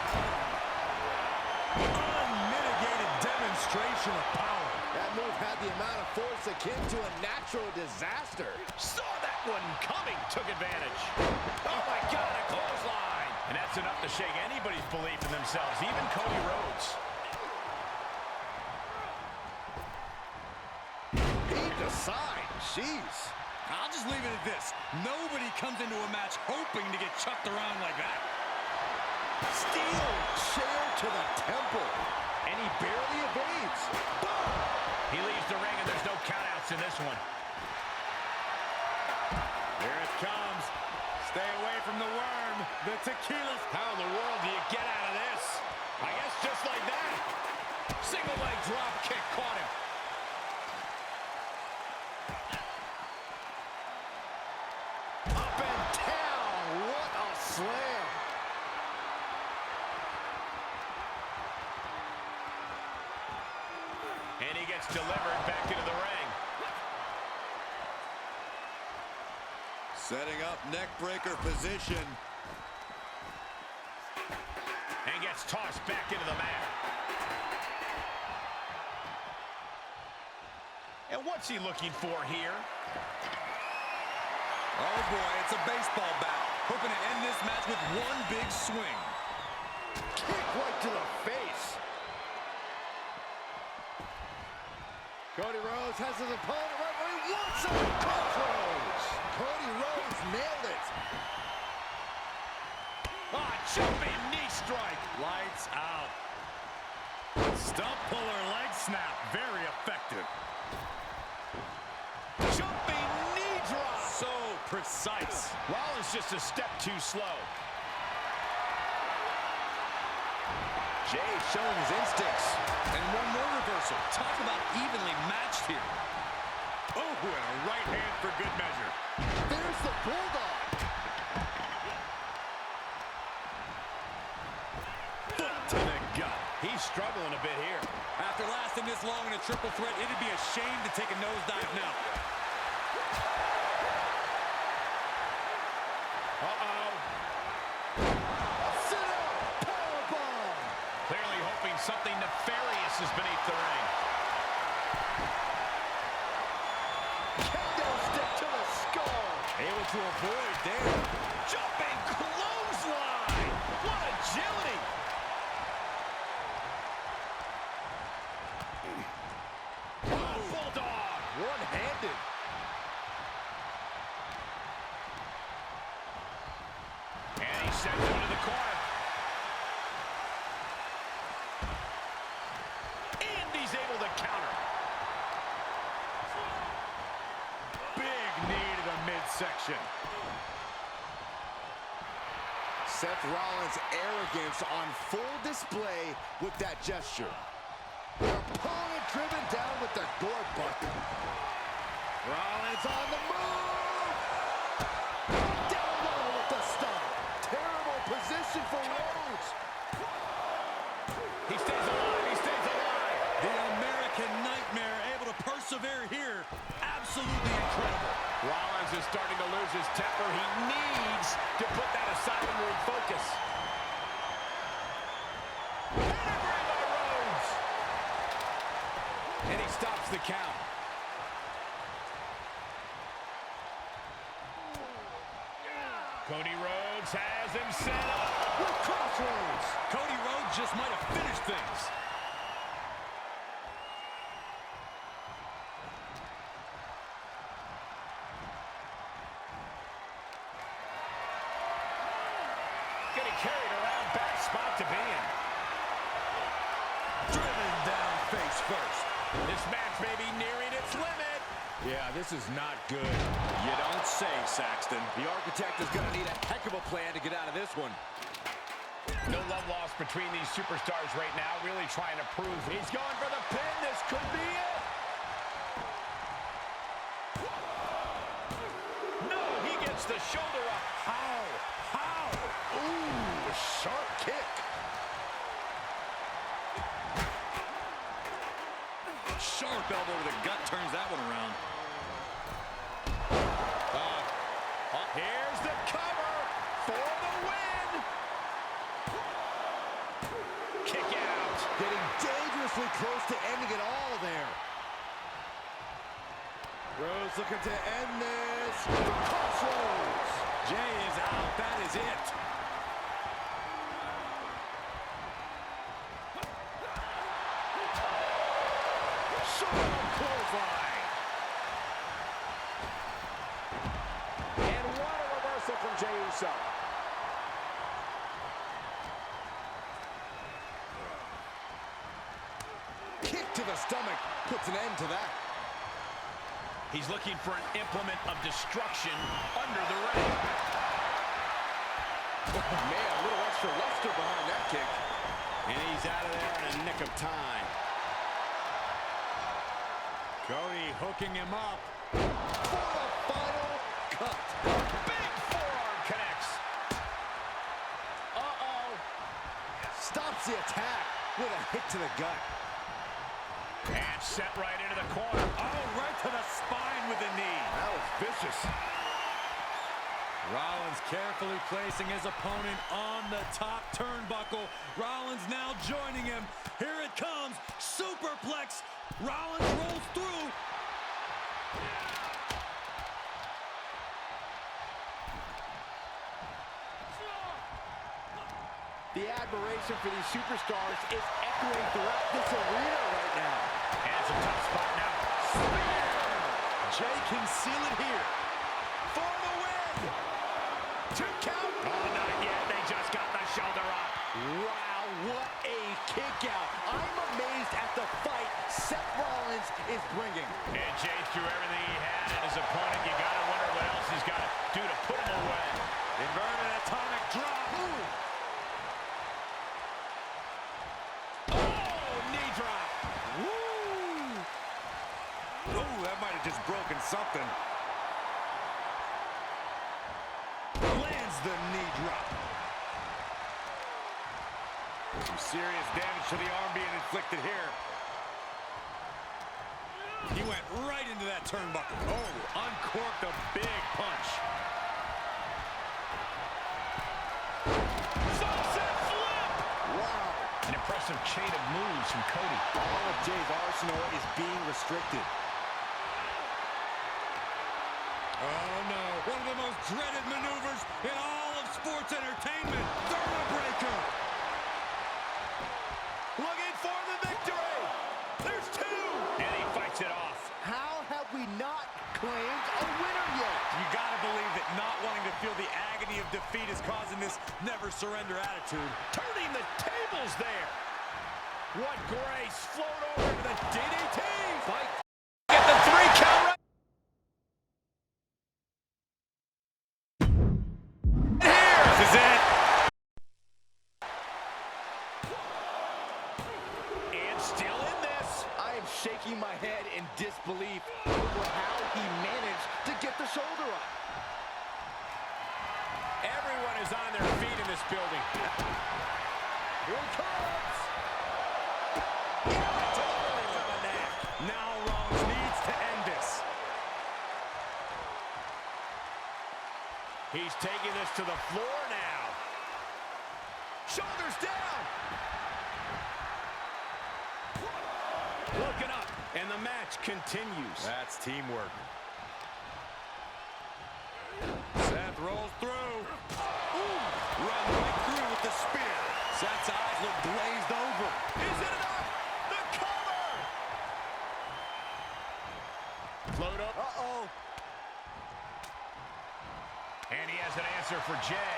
Unmitigated demonstration of power. That move had the amount of force akin to a natural disaster. Saw that one coming, took advantage. Oh my God, a clothesline. And that's enough to shake anybody's belief in themselves, even Cody Rhodes. Heaved aside, jeez. I'll just leave it at this. Nobody comes into a match hoping to get chucked around like that. Steel chair to the temple. And he barely evades. Boom! He leaves the ring and there's no countouts in this one. Here it comes. Stay away from the worm. The tequila. How in the world do you get out of this? I guess just like that. Single leg drop kick caught him. Up and down. What a slam. And he gets delivered back into the Setting up neck breaker position. And gets tossed back into the mat. And what's he looking for here? Oh boy, it's a baseball bat. Hoping to end this match with one big swing. Kick right to the face. Cody Rhodes has his opponent right where he wants him. Crossroads. Cody Rhodes nailed it. Ah, jumping knee strike. Lights out. Stump puller leg snap. Very effective. Jumping knee drop. So precise. Rollins just a step too slow. Jay showing his instincts. And one more reversal. Talk about evenly matched here. Oh, and a right hand for good measure. There's the Bulldog. Foot to the gut. He's struggling a bit here. After lasting this long in a triple threat, it'd be a shame to take a nosedive now. Uh-oh. Sit-up powerbomb. Clearly hoping something nefarious is beneath the ring. Kendo stick to the skull. Able to avoid there. Jumping clothesline. What agility. Oh, Bulldog. One-handed. And he sends him into the corner. And he's able to counter. Big knee to the midsection. Seth Rollins' arrogance on full display with that gesture. Their opponent driven down with the door button. Rollins on the move. Down low with the stomp. Terrible position for Rhodes. He stays alive. He stays alive. The American Nightmare able to persevere here. Absolutely incredible. Rollins is starting to lose his temper. He needs to put that aside and refocus. Pedigree by Rhodes. And he stops the count. Cody Rhodes has him set up. With crossroads. Cody Rhodes just might have finished things. Getting carried around. Bad spot to be in. Driven down face first. This match may be nearing its limit. Yeah, this is not good. You don't say, Saxton. The Architect is going to need a heck of a plan to get out of this one. No love lost between these superstars right now. Really trying to prove. He's going for the pin. This could be it. No, he gets the shoulder up. How? How? Ooh, a sharp kick. Sharp elbow to the gut turns that one around. Here's the cover for the win. Kick out. Getting dangerously close to ending it all there. Rhodes looking to end this. Crossroads. Jay is out. That is it. Short clothesline. And what a reversal from Jey Uso. Kick to the stomach puts an end to that. He's looking for an implement of destruction under the ring. Man, a little extra luster behind that kick. And he's out of there in a nick of time. Cody hooking him up. For the final cut. Big forearm connects. Uh-oh. Stops the attack with a hit to the gut. And set right into the corner. Oh, right to the spine with the knee. That was vicious. Rollins carefully placing his opponent on the top turnbuckle. Rollins now joining him. Here it comes. Superplex. Rollins rolls through. The admiration for these superstars is echoing throughout this arena right now. And it's a tough spot now. Spear! Jay can seal it here. For the win! 2 count. Oh, not yet. They just got the shoulder up. Wow, what a kick out. I'm amazed at the fight Seth Rollins is bringing. And Jay threw everything he had at his opponent. You got to wonder what else he's got to do to put him away. Inverted atomic drop. Ooh. Oh, that might have just broken something. Lands the knee drop. Some serious damage to the arm being inflicted here. He went right into that turnbuckle. Oh, uncorked a big punch. Sunset flip! Wow. An impressive chain of moves from Cody. All of Jay's arsenal is being restricted. Oh, no. One of the most dreaded maneuvers in all of sports entertainment. Vertebreaker. Looking for the victory. There's 2. And he fights it off. How have we not claimed a winner yet? You got to believe that not wanting to feel the agony of defeat is causing this never surrender attitude. Turning the tables there. What grace. Float over to the DDT. Fight. Get the 3 count. This is it. And still in this. I am shaking my head in disbelief over how he managed to get the shoulder up. Everyone is on their feet in this building. Here it comes. Now Rollins needs to end this. He's taking this to the floor now. Shoulders down. Looking up, and the match continues. That's teamwork. Seth rolls through. Ooh, run right through with the spear. Seth's eyes look glazed over. Is it enough? The cover! Float up. Uh-oh. And he has an answer for Jay.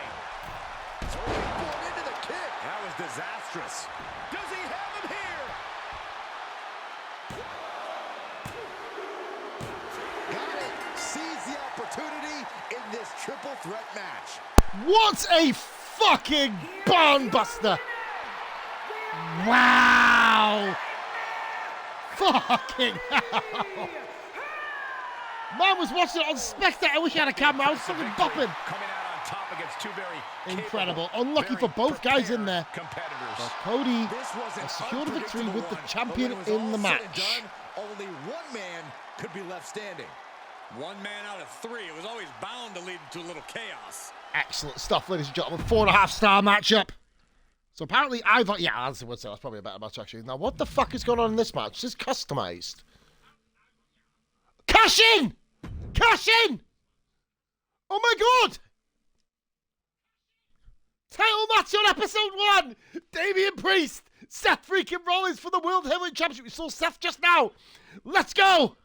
Going into the kick. That was disastrous. Does he have him here? Got it. Seize the opportunity in this triple threat match. What a fucking barn buster! Wow! Fucking hell! Man was watching it on Spectated. I wish I had a camera. I was fucking bopping. Coming out on top against 2 very Incredible. capable, Unlucky for very both guys in there. competitors. But Cody This was an has secured a victory unpredictable with the one, champion but when it was in the all said and match. done, only one man could be left standing. One man out of 3. It was always bound to lead to a little chaos. Excellent stuff, ladies and gentlemen. 4.5-star matchup. So apparently yeah, that's probably a better match, actually. Now, what the fuck is going on in this match? This is customized. Cash in! Cash in! Oh my god! Title match on episode 1! Damian Priest, Seth freaking Rollins for the World Heavyweight Championship. We saw Seth just now. Let's go!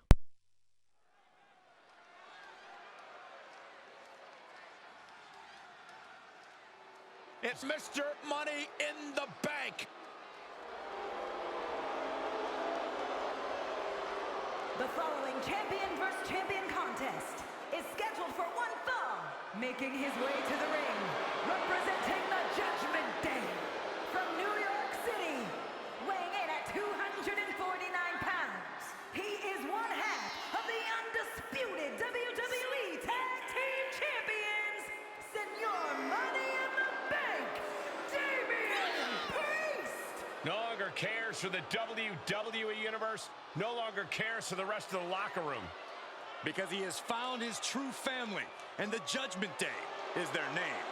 It's Mr. Money in the Bank. The following champion versus champion contest is scheduled for one fall. Making his way to the ring, representing the Judgment Day, from New York City, weighing in at 249 pounds. He is one half of the undisputed WWE Tag Team Champions, Senor Money in the Bank, Damian Priest. No longer cares for the WWE Universe. No longer cares for the rest of the locker room. Because he has found his true family and the Judgment Day. is their name.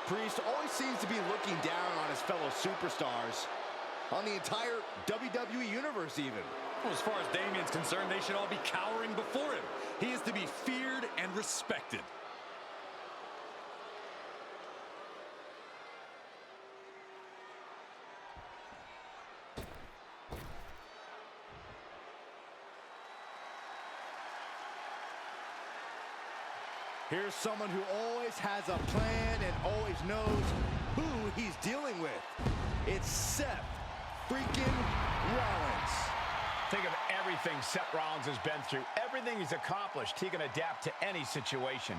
Priest always seems to be looking down on his fellow superstars, on the entire WWE Universe even. Well, as far as Damien's concerned, they should all be cowering before him. He is to be feared and respected. Here's someone who always has a plan and always knows who he's dealing with. It's Seth freaking Rollins. Think of everything Seth Rollins has been through, everything he's accomplished. He can adapt to any situation.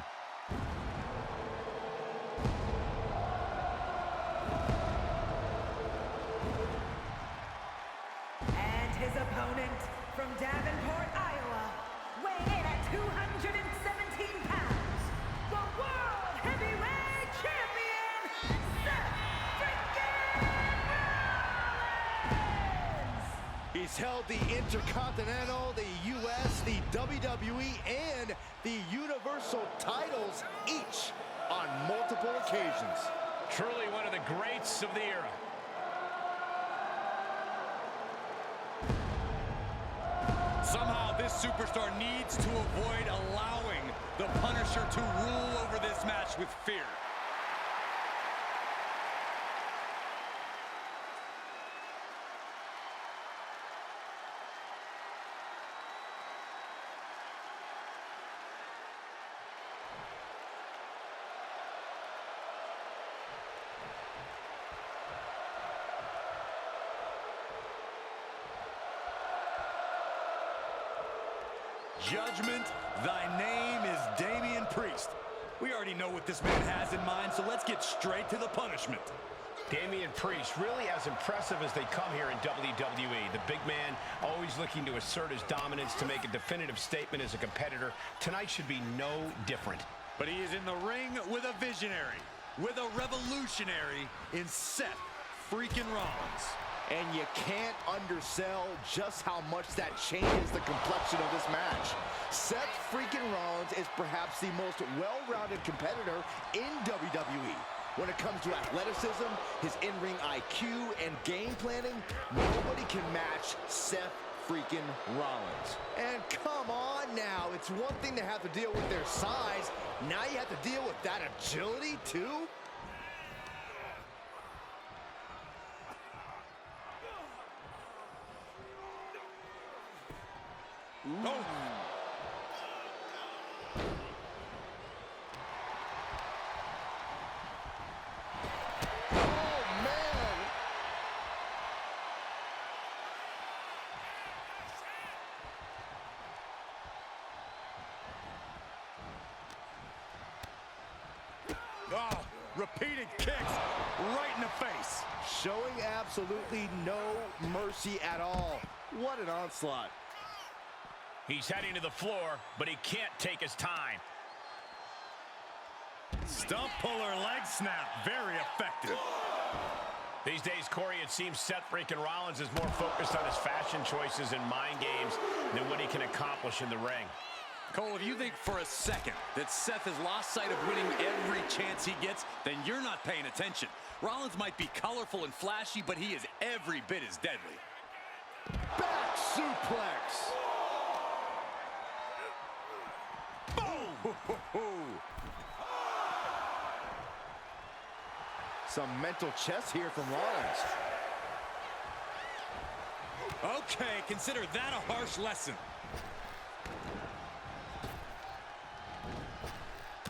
And his opponent from Davenport, Iowa, weighing in at 217 pounds, the World Heavyweight Champion, Seth freaking Rollins! He's held the Intercontinental, the US, the WWE, and the Universal titles, each on multiple occasions. Truly one of the greats of the era. Somehow this superstar needs to avoid allowing the Punisher to rule over this match with fear. Judgment, thy name is Damian Priest. We already know what this man has in mind, so let's get straight to the punishment. Damian Priest, really as impressive as they come here in WWE. The big man always looking to assert his dominance, to make a definitive statement as a competitor. Tonight should be no different. But he is in the ring with a visionary, with a revolutionary in Seth freaking Rollins. And you can't undersell just how much that changes the complexion of this match. Seth freaking Rollins is perhaps the most well-rounded competitor in WWE. When it comes to athleticism, his in-ring IQ, and game planning, nobody can match Seth freaking Rollins. And come on now, it's one thing to have to deal with their size. Now you have to deal with that agility too? Oh. Oh, repeated kicks right in the face. Showing absolutely no mercy at all. What an onslaught. He's heading to the floor, but he can't take his time. Stump puller leg snap, very effective. These days, Corey, it seems Seth freaking Rollins is more focused on his fashion choices and mind games than what he can accomplish in the ring. Cole, if you think for a second that Seth has lost sight of winning every chance he gets, then you're not paying attention. Rollins might be colorful and flashy, but he is every bit as deadly. Back suplex. Some mental chess here from Rollins. Okay, consider that a harsh lesson.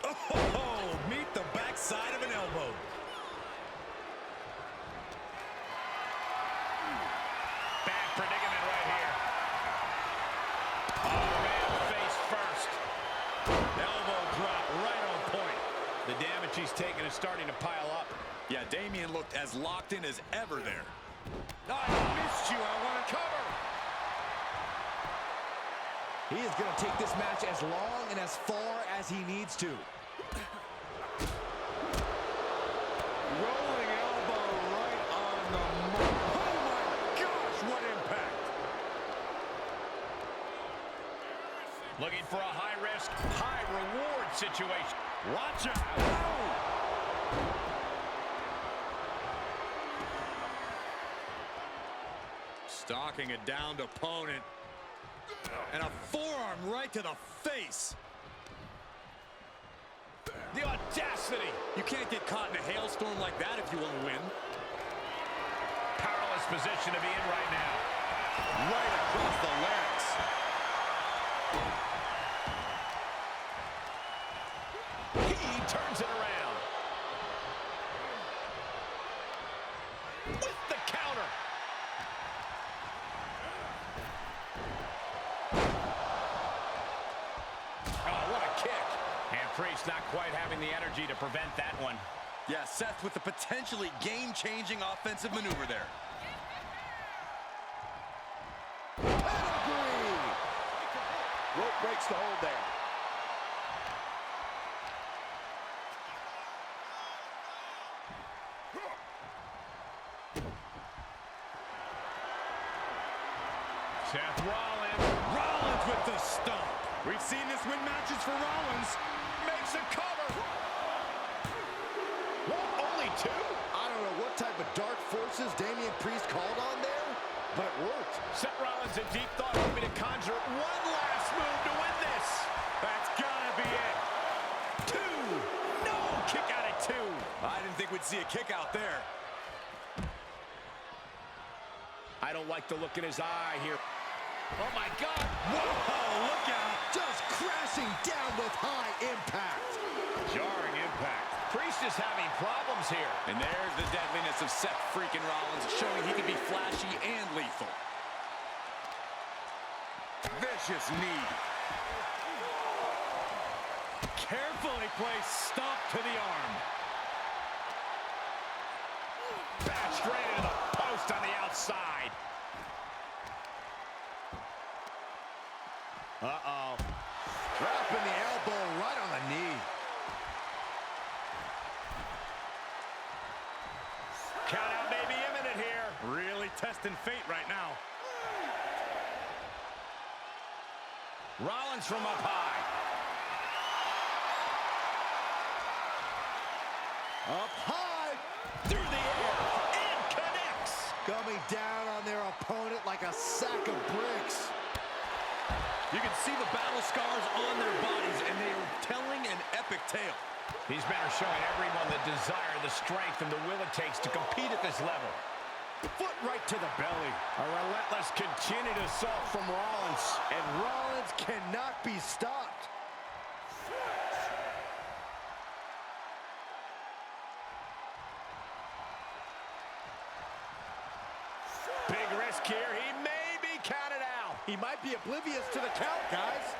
Oh, meet the backside of an elbow. Bad predicament right here. Oh, man, face first. Elbow drop right on point. The damage he's taken is starting to pile up. Yeah, Damian looked as locked in as ever there. I missed you. I want to cover. He is going to take this match as long and as far as he needs to. Rolling elbow right on the mark. Oh, my gosh, what impact. Looking for a high-risk, high-reward situation. Watch out. Stalking a downed opponent. And a forearm right to the face. The audacity. You can't get caught in a hailstorm like that if you want to win. Powerless position to be in right now. Right across the larynx. He turns it around. With the counter. Oh, what a kick. And Priest not quite having the energy to prevent that one. Yeah, Seth with the potentially game-changing offensive maneuver there. Pedigree! Rope breaks the hold there. Seth Rollins. Rollins with the stomp. We've seen this win matches for Rollins. Makes a cover. What, only two? I don't know what type of dark forces Damian Priest called on there, but it worked. Seth Rollins in deep thought, hoping to conjure one last move to win this. That's gotta be it. Two. No, kick out at two. I didn't think we'd see a kick out there. I don't like the look in his eye here. Oh my God. Whoa, look out. Just crashing down with high impact. Jarring impact. Priest is having problems here. And there's the deadliness of Seth freaking Rollins, showing he can be flashy and lethal. Vicious knee. Carefully placed stomp to the arm. Bashed right into the post on the outside. Uh-oh. Dropping the elbow right on the knee. Count out may be imminent here. Really testing fate right now. Rollins from up high. Up high. Through the air. And connects. Coming down on their opponent like a sack of bricks. You can see the battle scars on their bodies, and they are telling an epic tale. These men are showing everyone the desire, the strength, and the will it takes to compete at this level. Foot right to the belly. A relentless continued assault from Rollins. And Rollins cannot be stopped. Big risk here. He may be counted out. He might be oblivious to the count, guys.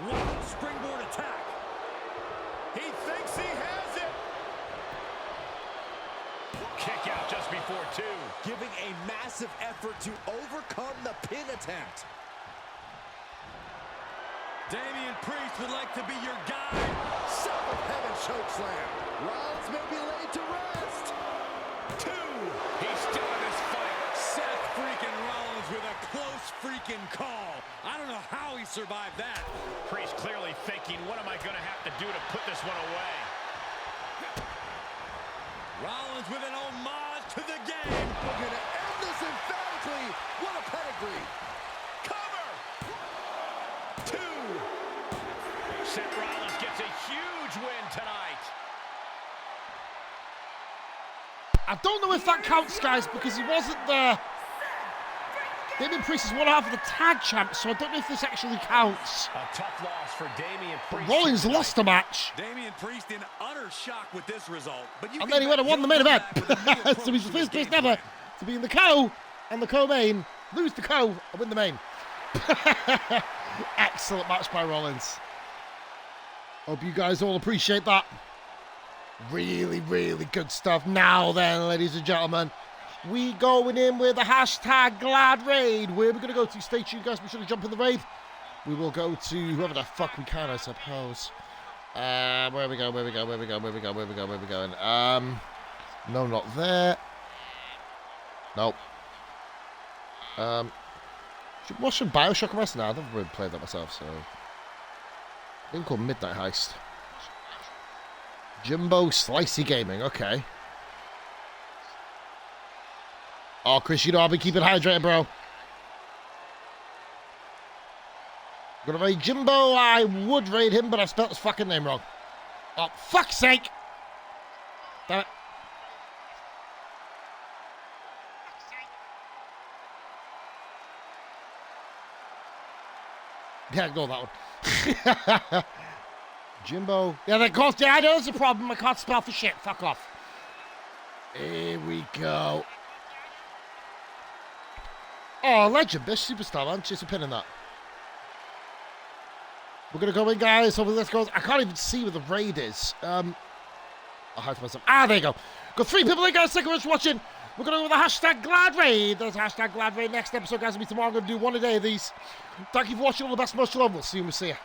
Wow, springboard attack. He thinks he has it. Kick out just before two. Giving a massive effort to overcome the pin attempt. Damian Priest would like to be your guy. Son of heaven chokeslam. Rollins may be laid to rest. Two. He's still in this fight. Seth freaking Rollins with a close freaking call. I don't know how he survived that. Priest clearly thinking, what am I going to have to do to put this one away? Rollins with an homage to the game. We're going to end this emphatically. What a pedigree. Cover. Two. Seth Rollins gets a huge win tonight. I don't know if that counts, guys, because he wasn't there. Damian Priest is one half of the tag champ, so I don't know if this actually counts. A tough loss for Damian Priest. Rollins tonight. lost the match. Damian Priest in utter shock with this result. But you And then he went and won the main event. So he's the first person ever to be in the co and the co-main, lose the co, and win the main. Excellent match by Rollins. Hope you guys all appreciate that. Really, really good stuff. Now then, ladies and gentlemen, we going in with the hashtag Glad Raid. Where we're going to go to? Stay tuned, guys. Be sure to jump in the raid. We will go to whoever the fuck we can, I suppose. Where we going? No, not there. Nope. What should Bioshock Arrest now? I've never really played that myself, so. I think called Midnight Heist. Jimbo Slicey Gaming, okay. Oh, Chris, you know I'll be keeping hydrated, bro. Gonna raid Jimbo. I would raid him, but I spelled his fucking name wrong. Oh, fuck's sake! Damn it. Yeah, ignore that one. Jimbo. Yeah, of course, yeah, I know there's a problem. I can't spell for shit. Fuck off. Here we go. Oh, legend. Best superstar, man. Just a pin in that. We're going to go in, guys. Hopefully this goes. I can't even see where the raid is. I'll hide myself. Ah, there you go. Got 3 people in, guys. Thank you very much for watching. We're going to go with the hashtag Glad Raid. There's hashtag Glad Raid. Next episode, guys, will be tomorrow. I'm going to do 1 a day of these. Thank you for watching. All the best. Much love. We'll see you. We'll see you.